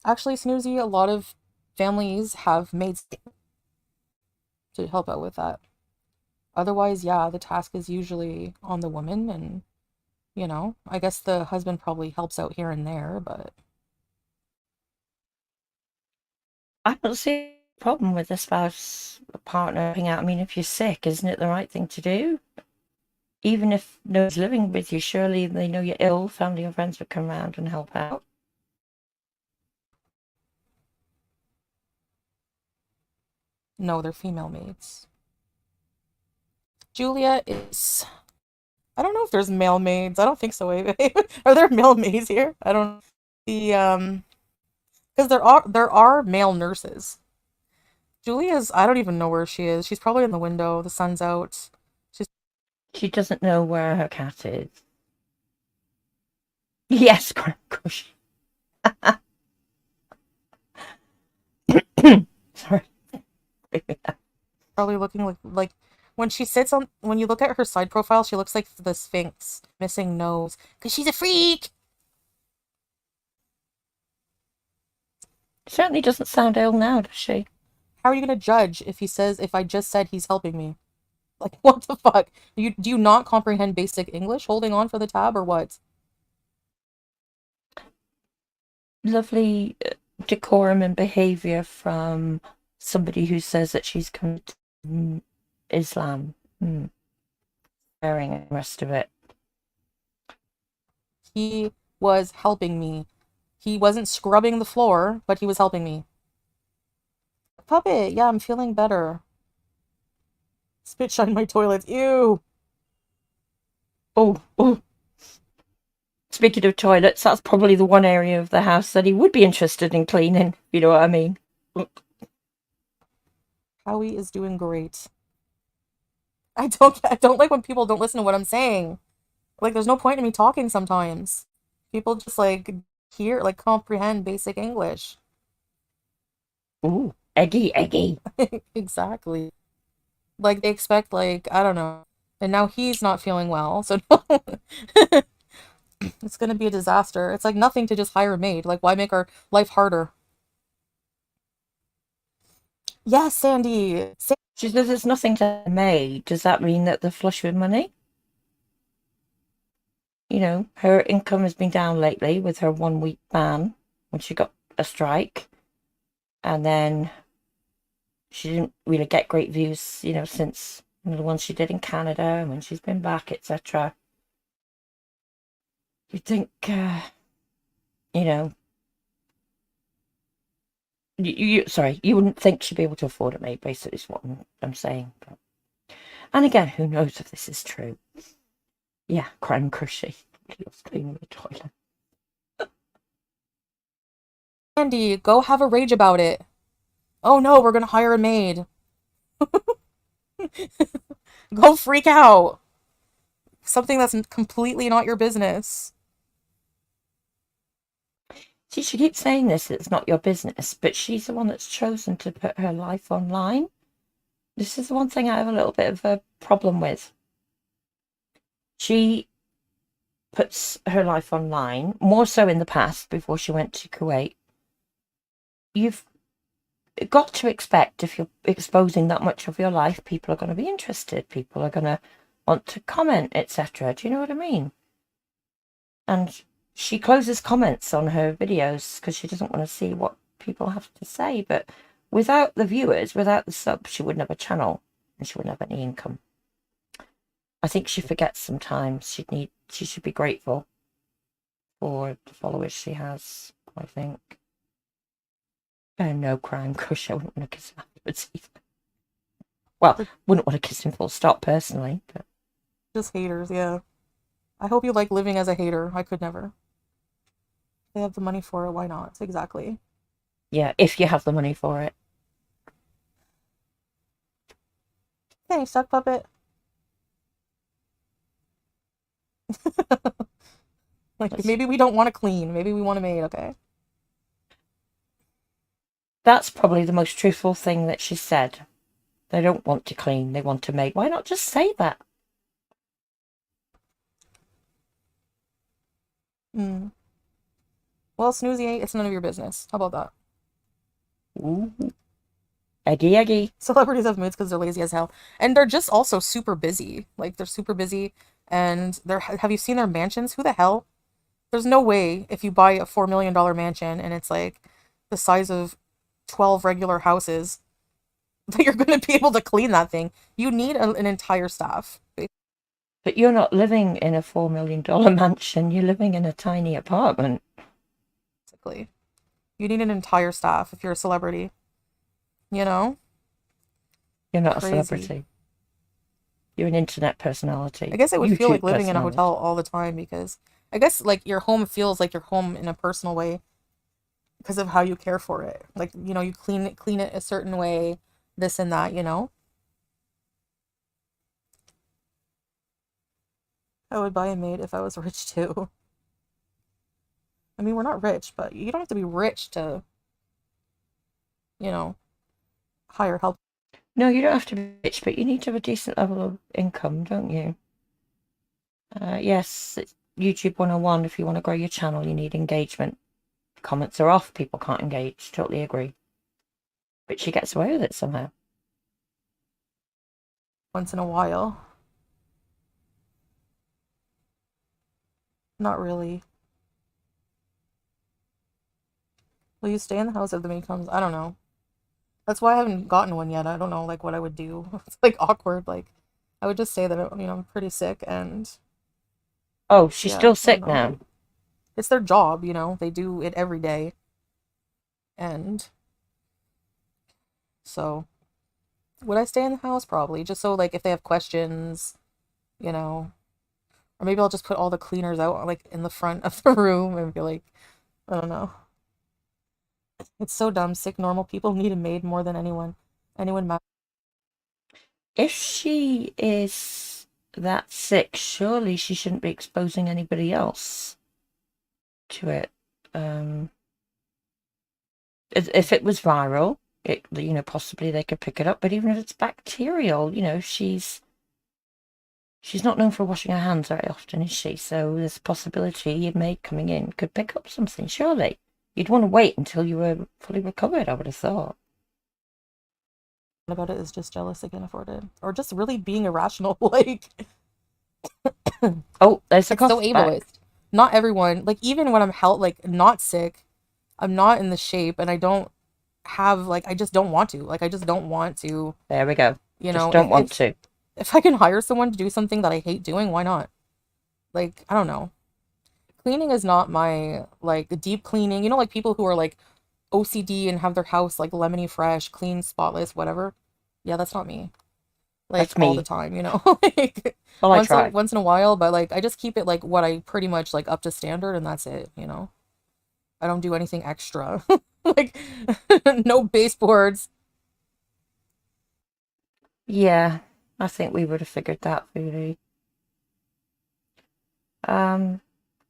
Actually, Snoozy, a lot of families have maids to help out with that. Otherwise, yeah, the task is usually on the woman, and, you know, I guess the husband probably helps out here and there, but...
I don't see a problem with the spouse, partner helping out. I mean, if you're sick, isn't it the right thing to do? Even if no one's living with you, surely they know you're ill, family and friends would come around and help out.
No, they're female maids. Julia is... I don't know if there's male maids. I don't think so. Are there male maids here? I don't... Because there are male nurses. Julia's... I don't even know where she is. She's probably in the window. The sun's out.
She doesn't know where her cat is. Yes, Crush. Sorry.
Probably looking like when she sits on, when you look at her side profile, she looks like the Sphinx, missing nose, because she's a freak.
Certainly doesn't sound ill now, does she?
How are you gonna judge if I just said he's helping me? Like, what the fuck? Do you not comprehend basic English? Holding on for the tab or what?
Lovely decorum and behavior from somebody who says that she's committed Islam. Sharing the rest of it.
He was helping me. He wasn't scrubbing the floor, but he was helping me. Puppet, yeah, I'm feeling better. Spit shine my toilets. Ew.
Oh. Speaking of toilets, that's probably the one area of the house that he would be interested in cleaning. You know what I mean?
Howie is doing great. I don't like when people don't listen to what I'm saying. Like, there's no point in me talking sometimes. People just, like, comprehend basic English.
Ooh, Eggy.
Exactly. Like, they expect, like, I don't know. And now he's not feeling well, so it's gonna be a disaster. It's like nothing to just hire a maid. Like, why make our life harder? Yes, Sandy.
She says it's nothing to May. Does that mean that they're flush with money? You know, her income has been down lately with her 1 week ban when she got a strike. And then she didn't really get great views, you know, since the ones she did in Canada and when she's been back, etc. You'd think, you know, sorry, you wouldn't think she'd be able to afford it, mate, basically is what I'm saying. But, and again, who knows if this is true? Yeah, crime crushy. Loves cleaning the toilet.
Sandy, go have a rage about it. Oh no, we're gonna hire a maid. Go freak out. Something that's completely not your business.
See, she keeps saying this, it's not your business, but she's the one that's chosen to put her life online. This is the one thing I have a little bit of a problem with. She puts her life online, more so in the past, before she went to Kuwait. You've got to expect, if you're exposing that much of your life, people are going to be interested. People are going to want to comment, etc. Do you know what I mean? And she closes comments on her videos because she doesn't want to see what people have to say. But without the viewers, without the subs, she wouldn't have a channel and she wouldn't have any income. I think she forgets sometimes. She should be grateful for the followers she has, I think. No crime crush. I wouldn't want to kiss him afterwards either. Well, wouldn't want to kiss him full stop personally, but
just haters, yeah. I hope you like living as a hater. I could never. They have the money for it, why not? Exactly.
Yeah, if you have the money for it.
Hey, stuck puppet. Like, maybe we don't want to clean. Maybe we want a maid, okay?
That's probably the most truthful thing that she said. They don't want to clean, they want a maid. Why not just say that?
Well, Snoozy, it's none of your business. How about that?
Ooh. Eggy.
Celebrities have moods because they're lazy as hell. And they're just also super busy. Like, they're super busy. And have you seen their mansions? Who the hell? There's no way if you buy a $4 million mansion and it's like the size of 12 regular houses that you're going to be able to clean that thing. You need an entire staff.
But you're not living in a $4 million mansion. You're living in a tiny apartment.
Basically. You need an entire staff if you're a celebrity. You know?
You're not a celebrity. You're an internet personality.
I guess it would
YouTube
feel like living in a hotel all the time because I guess like your home feels like your home in a personal way because of how you care for it. Like, you know, you clean it a certain way, this and that, you know? I would buy a maid if I was rich too. I mean, we're not rich, but you don't have to be rich to, you know, hire help.
No, you don't have to be rich, but you need to have a decent level of income, don't you? Yes, it's YouTube 101. If you want to grow your channel, you need engagement. Comments are off, people can't engage. Totally agree. But she gets away with it somehow.
Once in a while. Not really. Will you stay in the house if the maid comes? I don't know. That's why I haven't gotten one yet. I don't know, like, what I would do. It's, like, awkward. Like, I would just say that, you know, I'm pretty sick and...
Oh, she's still sick now?
It's their job, you know? They do it every day. And... So... Would I stay in the house? Probably. Just so, like, if they have questions, you know... Or maybe I'll just put all the cleaners out, like, in the front of the room and be like... I don't know. It's so dumb. Sick, normal people need a maid more than anyone.
If she is that sick, surely she shouldn't be exposing anybody else to it. If it was viral, it, you know, possibly they could pick it up. But even if it's bacterial, you know, she's not known for washing her hands very often, is she? So there's a possibility your maid coming in could pick up something, surely. You'd want to wait until you were fully recovered, I would have thought.
About it is just jealous they can afford it. Or just really being irrational, like...
Oh, there's a
it's so
cough back.
ableist. Not everyone, like, even when I'm like, not sick, I'm not in the shape, and I don't have, like, I just don't want to. Like, I just don't want to,
There we go.
you
Just
know,
don't want to.
if I can hire someone to do something that I hate doing, why not? Like, I don't know. Cleaning is not my, like, the deep cleaning. You know, like, people who are, like, OCD and have their house, like, lemony fresh, clean, spotless, whatever. Yeah, that's not me. Like,
That's me.
all the time, you know? Like,
Well, I try.
once in a while, but, like, I just keep it, like, what I pretty much, like, up to standard, and that's it, you know? I don't do anything extra. Like, no baseboards.
Yeah, I think we would have figured that, Foodie.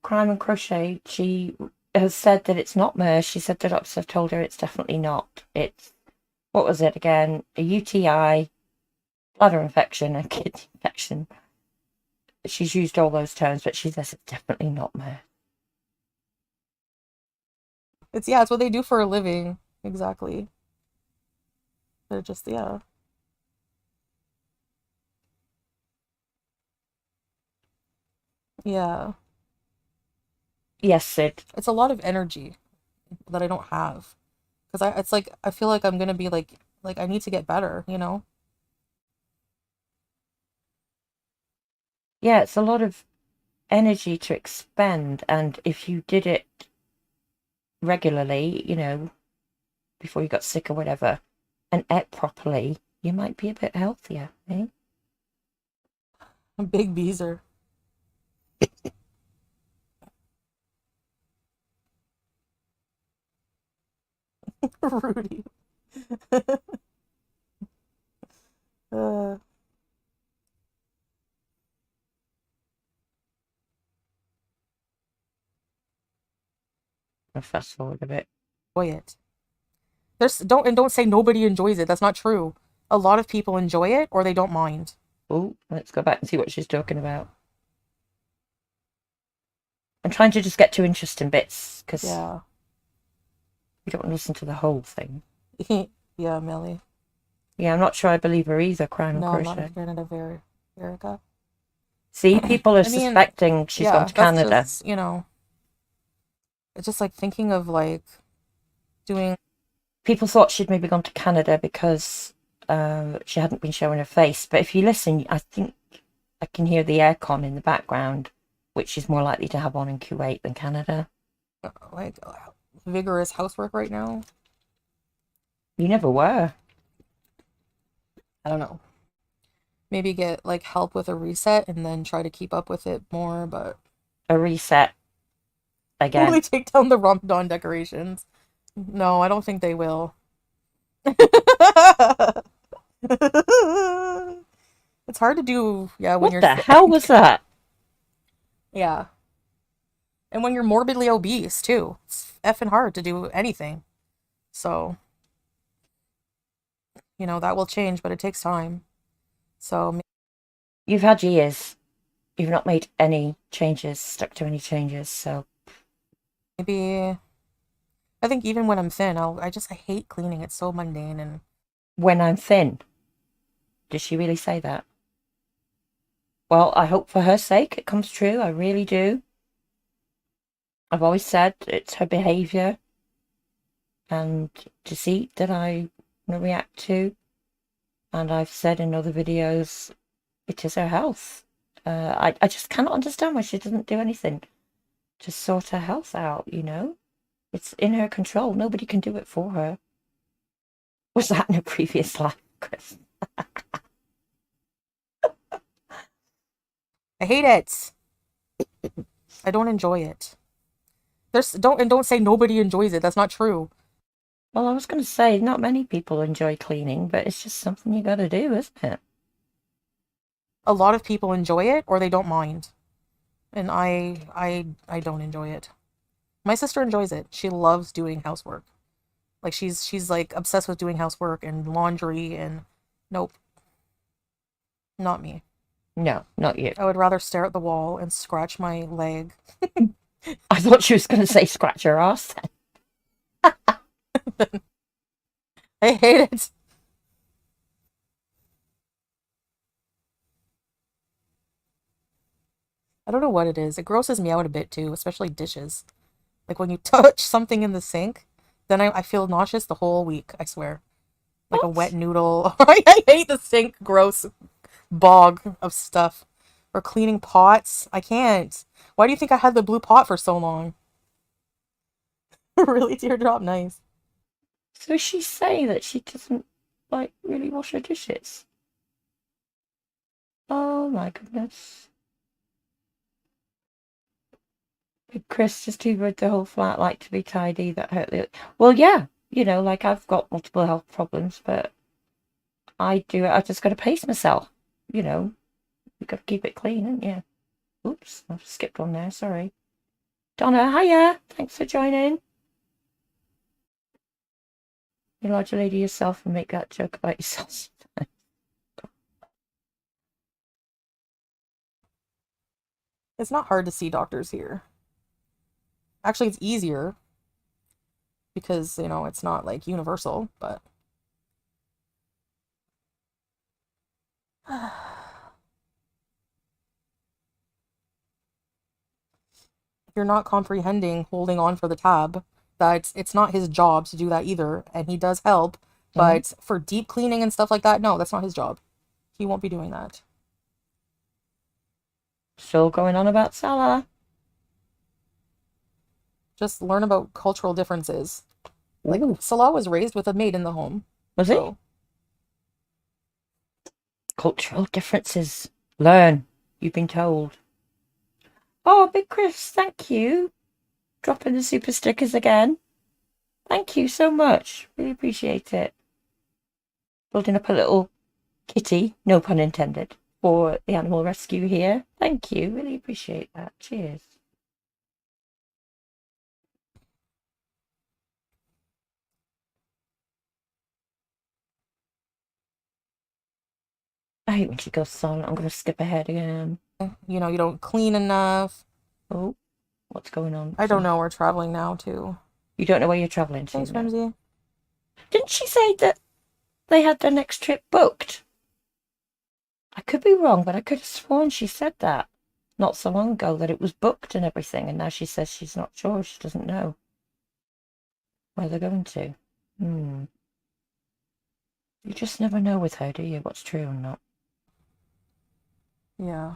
Crime and Crochet, she has said that it's not MERS. She said the doctors have told her it's definitely not. It's, what was it again? A UTI, bladder infection, and kidney infection. She's used all those terms, but she says it's definitely not MERS.
It's, yeah, it's what they do for a living. Exactly. They're just, yeah. Yeah.
Yes, Sid.
It's a lot of energy that I don't have. Because it's like, I feel like I'm gonna be like, I need to get better, you know?
Yeah, it's a lot of energy to expend, and if you did it regularly, you know, before you got sick or whatever, and ate properly, you might be a bit healthier, eh?
Big Beezer. Rudy. uh,
I'll fast forward a bit.
enjoy it. Don't say nobody enjoys it. That's not true. A lot of people enjoy it or they don't mind.
Oh, let's go back and see what she's talking about. I'm trying to just get to interesting bits because
Yeah.
we don't want to listen to the whole thing.
Yeah, Millie.
Yeah, I'm not sure I believe her either, Crime and
No, I'm not a
Crochet.
fan of Erica.
See, people are
I mean,
suspecting she's gone to Canada.
That's just, you know, it's just like thinking of like doing.
People thought she'd maybe gone to Canada because she hadn't been showing her face. But if you listen, I think I can hear the aircon in the background, which is more likely to have on in Kuwait than Canada.
Like vigorous housework right now.
You never were.
I don't know. Maybe get like help with a reset and then try to keep up with it more, but
A reset again.
totally take down the Ramadan decorations. No, I don't think they will. It's hard to do, yeah, when
What
you're
the
sick.
hell was that?
Yeah. And when you're morbidly obese too. It's effing hard to do anything. So, you know, that will change, but it takes time. So
You've had years. You've not made any changes, stuck to any changes, so
maybe I think even when I'm thin, I hate cleaning. It's so mundane and
when I'm thin. Did she really say that? Well, I hope for her sake it comes true. I really do. I've always said it's her behaviour and deceit that I react to. And I've said in other videos, it is her health. I just cannot understand why she doesn't do anything to sort her health out, you know? It's in her control. Nobody can do it for her. Was that in a previous life, Chris?
I hate it. I don't enjoy it. Don't say nobody enjoys it. That's not true.
Well, I was going to say, not many people enjoy cleaning, but it's just something you got to do, isn't it?
A lot of people enjoy it or they don't mind. And I don't enjoy it. My sister enjoys it. She loves doing housework. Like she's like obsessed with doing housework and laundry and nope. Not me.
No, not you.
I would rather stare at the wall and scratch my leg.
I thought she was going to say scratch her ass then.
I hate it. I don't know what it is. It grosses me out a bit too, especially dishes. Like when you touch something in the sink, then I feel nauseous the whole week, I swear. Like a wet noodle. I hate the sink gross bog of stuff. Or cleaning pots. I can't. Why do you think I had the blue pot for so long? Really teardrop nice.
So she's saying that she doesn't, like, really wash her dishes. Oh my goodness. Big Chris just hoovered the whole flat like to be tidy. That hurt the... Well, yeah. You know, like, I've got multiple health problems, but I do it. I just got to pace myself. You know, you got to keep it clean, haven't you? Oops, I've skipped on there. Sorry. Donna, hiya. Thanks for joining. You larger lady yourself and make that joke about yourself.
It's not hard to see doctors here. Actually, it's easier because, you know, it's not like universal, but you're not comprehending holding on for the tab that it's not his job to do that either, and he does help, but for deep cleaning and stuff like that, no, that's not his job. He won't be doing that.
Still going on about Salah.
Just learn about cultural differences. Like,
Ooh.
Salah was raised with a maid in the home.
Was he? Cultural differences. Learn. You've been told. Oh, Big Chris, thank you. Dropping the super stickers again. Thank you so much. Really appreciate it. Building up a little kitty, no pun intended, for the animal rescue here. Thank you. Really appreciate that. Cheers. I hate when she goes silent. I'm going to skip ahead again.
You know, you don't clean enough.
Oh, what's going on?
I don't know. We're traveling now, too.
You don't know where you're traveling to?
Thanks, Whimsy.
Didn't she say that they had their next trip booked? I could be wrong, but I could have sworn she said that not so long ago, that it was booked and everything, and now she says she's not sure. She doesn't know where they're going to. You just never know with her, do you? What's true or not?
Yeah.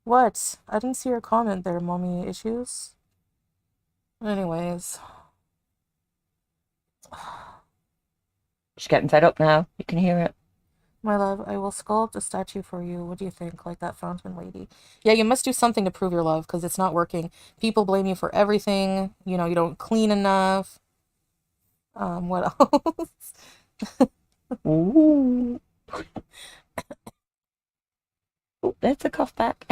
What? I didn't see your comment there, mommy issues. Anyways.
She's getting fed up now. You can hear it.
My love, I will sculpt a statue for you. What do you think? Like that fountain lady. Yeah, you must do something to prove your love because it's not working. People blame you for everything. You know, you don't clean enough. What else?
Ooh. Oh, there's the cough back.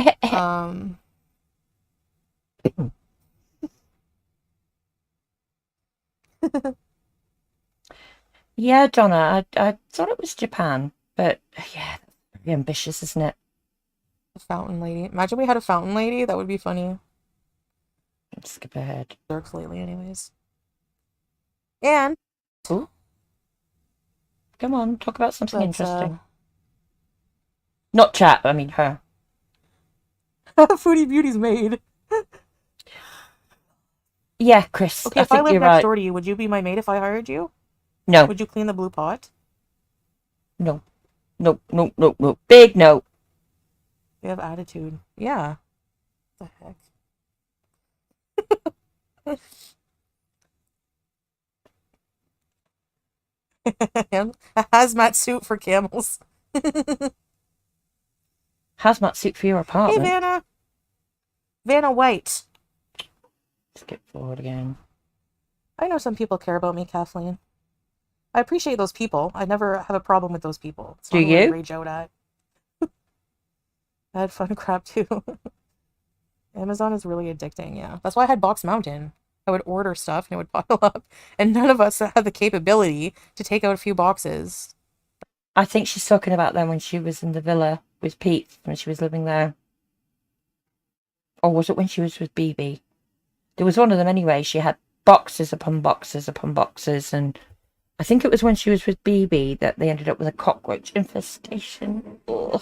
Yeah, Donna, I thought it was Japan, but yeah, that's very ambitious, isn't it?
The fountain lady. Imagine we had a fountain lady. That would be funny.
Let's skip ahead.
Jerks lately, anyways. And
ooh. Come on, talk about something interesting. Not chat, I mean her.
Foodie Beauty's maid.
Yeah, Chris.
Okay, if I lived next door to you, would you be my maid if I hired you?
No.
Would you clean the blue pot?
No. No, no, no, no. Big no.
You have attitude. Yeah. What the heck? A hazmat suit for camels.
Hazmat suit for your apartment.
Hey, Vanna. Vanna White.
Skip forward again.
I know some people care about me, Kathleen. I appreciate those people. I never have a problem with those people. It's
do you?
Rage out at. I had fun crap too. Amazon is really addicting, yeah. That's why I had Box Mountain. I would order stuff and it would pile up, and none of us had the capability to take out a few boxes.
I think she's talking about them when she was in the villa with Pete, when she was living there. Or was it when she was with BB? There was one of them anyway. She had boxes upon boxes upon boxes, and I think it was when she was with BB that they ended up with a cockroach infestation. Ugh.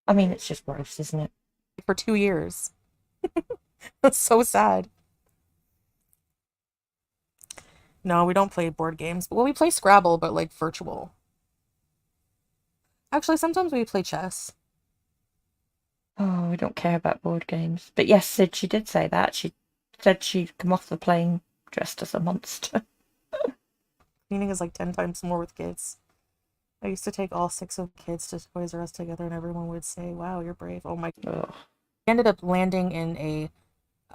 I mean, it's just gross, isn't it?
For 2 years. That's so sad. No, we don't play board games. Well, we play Scrabble, but like virtual. Actually, sometimes we play chess.
Oh, we don't care about board games. But yes, Sid, she did say that. She said she'd come off the plane dressed as a monster.
Cleaning is like 10 times more with kids. I used to take all 6 of the kids to Toys R Us together, and everyone would say, "Wow, you're brave." Oh my God.
Ugh.
We ended up landing in a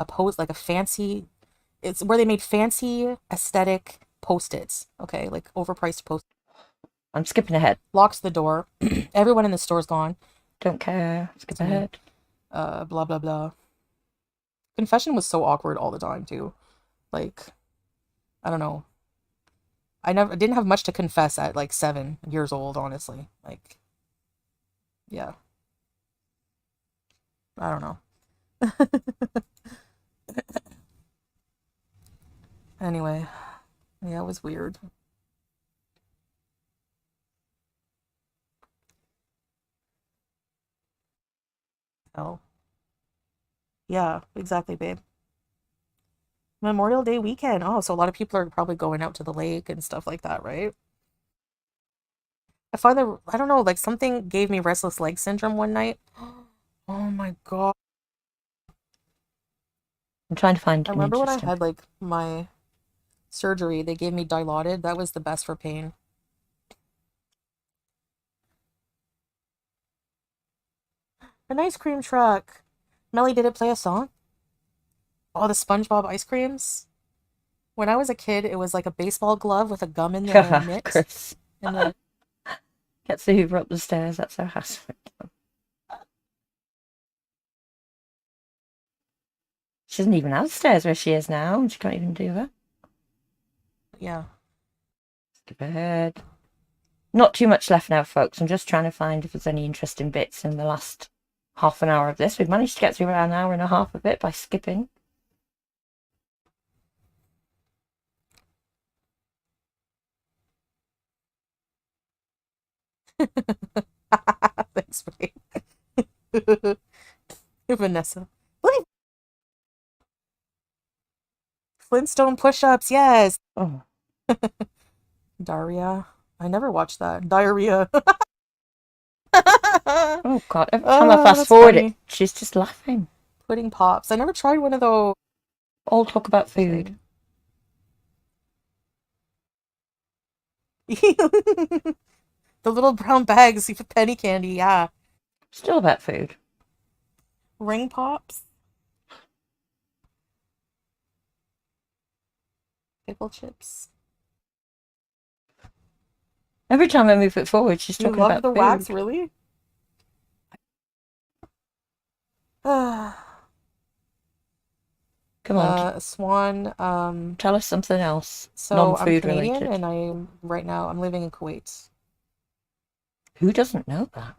post, like a fancy, it's where they made fancy aesthetic post-its, okay, like overpriced post.
I'm skipping ahead.
Locks the door. Everyone in the store's gone.
Don't care. Skip ahead.
Blah blah blah. Confession was so awkward all the time too. Like, I don't know. I didn't have much to confess at like 7 years old, honestly. Like, yeah. I don't know. Anyway, yeah, it was weird. Oh. Yeah, exactly, babe. Memorial Day weekend. Oh, so a lot of people are probably going out to the lake and stuff like that, right? I find that, I don't know, like something gave me restless leg syndrome one night. Oh my God.
I'm trying to find
I
an
remember when I
interesting.
had like my surgery, they gave me Dilaudid. That was the best for pain. An ice cream truck. Melly, did it play a song? Oh, the SpongeBob ice creams. When I was a kid, it was like a baseball glove with a gum in the nit.
Chris.
And the
Gets the Hoover up the stairs. That's her husband. She doesn't even have stairs where she is now, and she can't even do that.
yeah.
Skip ahead. Not too much left now, folks. I'm just trying to find if there's any interesting bits in the last half an hour of this. We've managed to get through about an hour and a half of it by skipping.
Thanks, babe. Vanessa. Look, Flintstone push-ups, yes.
Oh,
Daria. I never watched that. Diarrhea.
oh God! Every time I fast
that's
forward
funny.
it, she's just laughing.
Pudding pops. I never tried one of those.
All talk about food.
The little brown bags with penny candy, yeah.
Still about food.
Ring pops. Pickle chips.
Every time I move it forward, she's
You
talking
love
about
the
food.
wax, really?
Come on,
Swan.
tell us something else.
So I'm
Non-food
Canadian,
related.
and right now I'm living in Kuwait.
Who doesn't know that?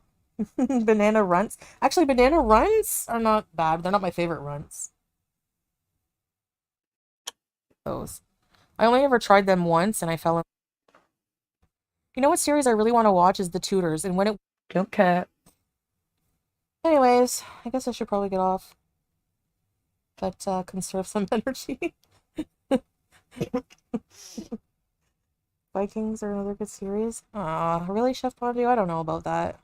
Banana runts. Actually, banana runts are not bad. They're not my favorite runts. Those. I only ever tried them once, and I fell in. You know what series I really want to watch is The Tutors, and when it.
Don't care.
Anyways, I guess I should probably get off. But conserve some energy. Vikings are another good series. Really, Chef Pondu? I don't know about that.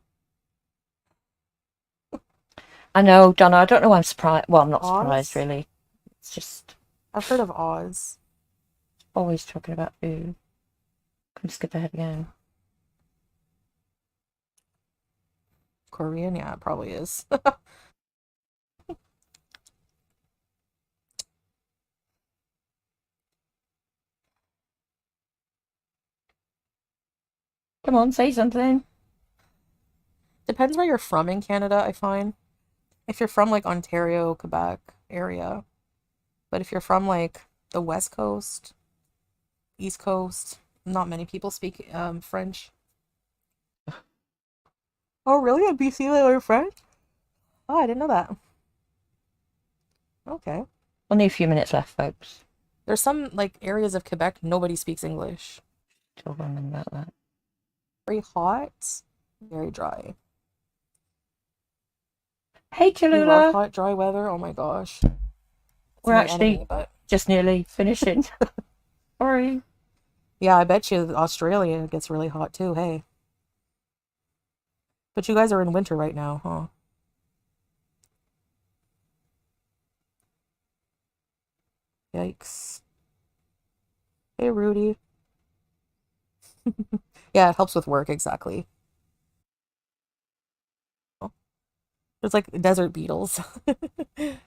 I know, Donna. I don't know why I'm surprised. Well, I'm not
Oz?
surprised, really. It's just
I've heard of Oz.
always talking about food. Can skip ahead again.
Korean? Yeah, it probably is.
Come on, say something.
Depends where you're from in Canada, I find. If you're from like Ontario, Quebec area, But if you're from like the West Coast, East Coast, not many people speak French. Oh, really? In BC they learn French? Oh, I didn't know that. Okay.
Only a few minutes left, folks.
There's some like areas of Quebec nobody speaks English.
Still wondering about that.
Very hot, very dry.
Hey,
You love
Tallulah.
hot, dry weather? Oh my gosh.
We're
my
actually
enemy, but
just nearly finishing. Sorry.
yeah, I bet you Australia gets really hot too, hey. But you guys are in winter right now, huh? Yikes. Hey, Rudy. Yeah, it helps with work, exactly. There's like desert beetles.
The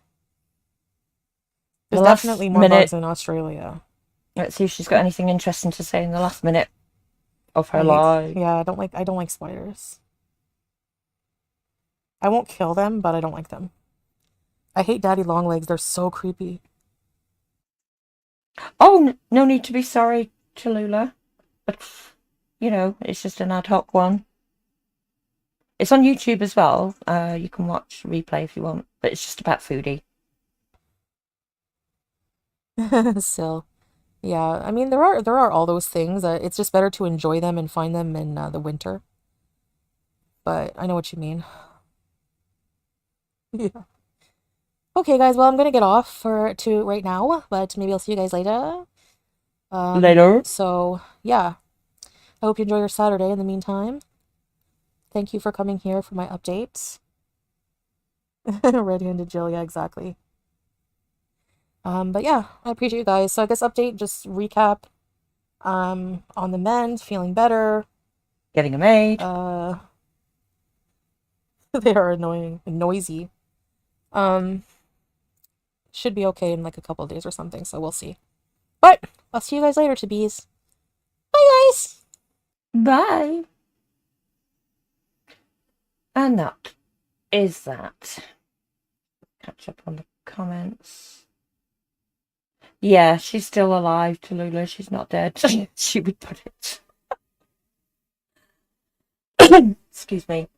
There's
last
definitely more
minute.
bugs in Australia.
Let's see if she's got anything interesting to say in the last minute of her
I hate,
life.
yeah, I don't like spiders. I won't kill them, but I don't like them. I hate daddy long legs. They're so creepy.
Oh, no need to be sorry, Tallulah. But, you know, it's just an ad hoc one. It's on YouTube as well. You can watch replay if you want, but it's just about foodie.
Still, yeah. I mean, there are all those things. It's just better to enjoy them and find them in the winter. But I know what you mean. Yeah. Okay, guys. Well, I'm gonna get off to right now, but maybe I'll see you guys later.
Later.
So yeah. I hope you enjoy your Saturday in the meantime. Thank you for coming here for my updates. Red-handed Jill, yeah, exactly. But yeah, I appreciate you guys. So I guess update, just recap. On the mend, feeling better.
Getting a maid.
They are annoying and noisy. Should be okay in like a couple of days or something, so we'll see. But I'll see you guys later, to bees. Bye, guys.
Bye. And that is that. Catch up on the comments. Yeah, she's still alive, Tallulah. She's not dead. She would put it. Excuse me.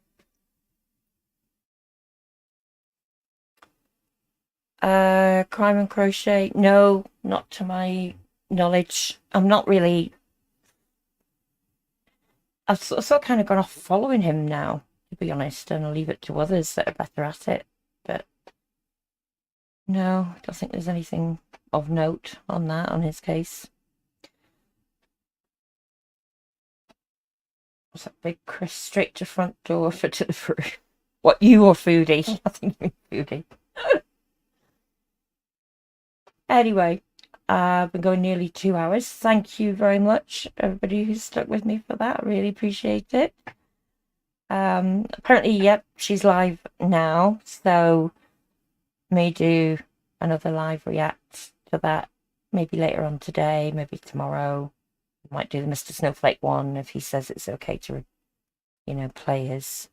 Crime and crochet. No, not to my knowledge. I'm not really. I've sort of kind of gone off following him now, to be honest, and I'll leave it to others that are better at it. But no, I don't think there's anything of note on that, on his case. What's that big Chris straight to front door for delivery? What, you or Foodie? I think you mean Foodie. Anyway, I've been going nearly 2 hours. Thank you very much, everybody who's stuck with me for that. I really appreciate it. Apparently, yep, she's live now, so may do another live react to that maybe later on today, maybe tomorrow. Might do the Mr. Snowflake one if he says it's okay to, you know, play his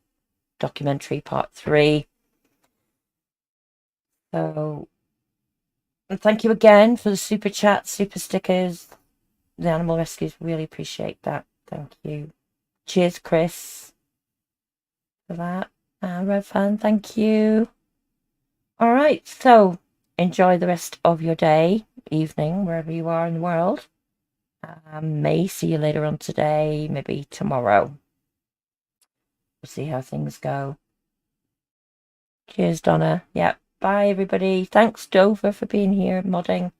documentary part 3. So, and thank you again for the super chat, super stickers, the animal rescues. Really appreciate that. Thank you. Cheers, Chris, for that. Red Fan, thank you. All right, so enjoy the rest of your day, evening, wherever you are in the world. May see you later on today, maybe tomorrow. We'll see how things go. Cheers, Donna. Yep. Bye, everybody. Thanks, Dover, for being here modding.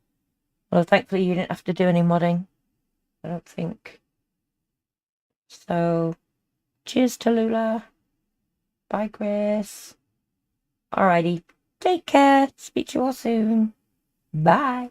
Well, thankfully you didn't have to do any modding. I don't think. So, cheers, Tallulah. Bye, Chris. Alrighty. Take care. Speak to you all soon. Bye.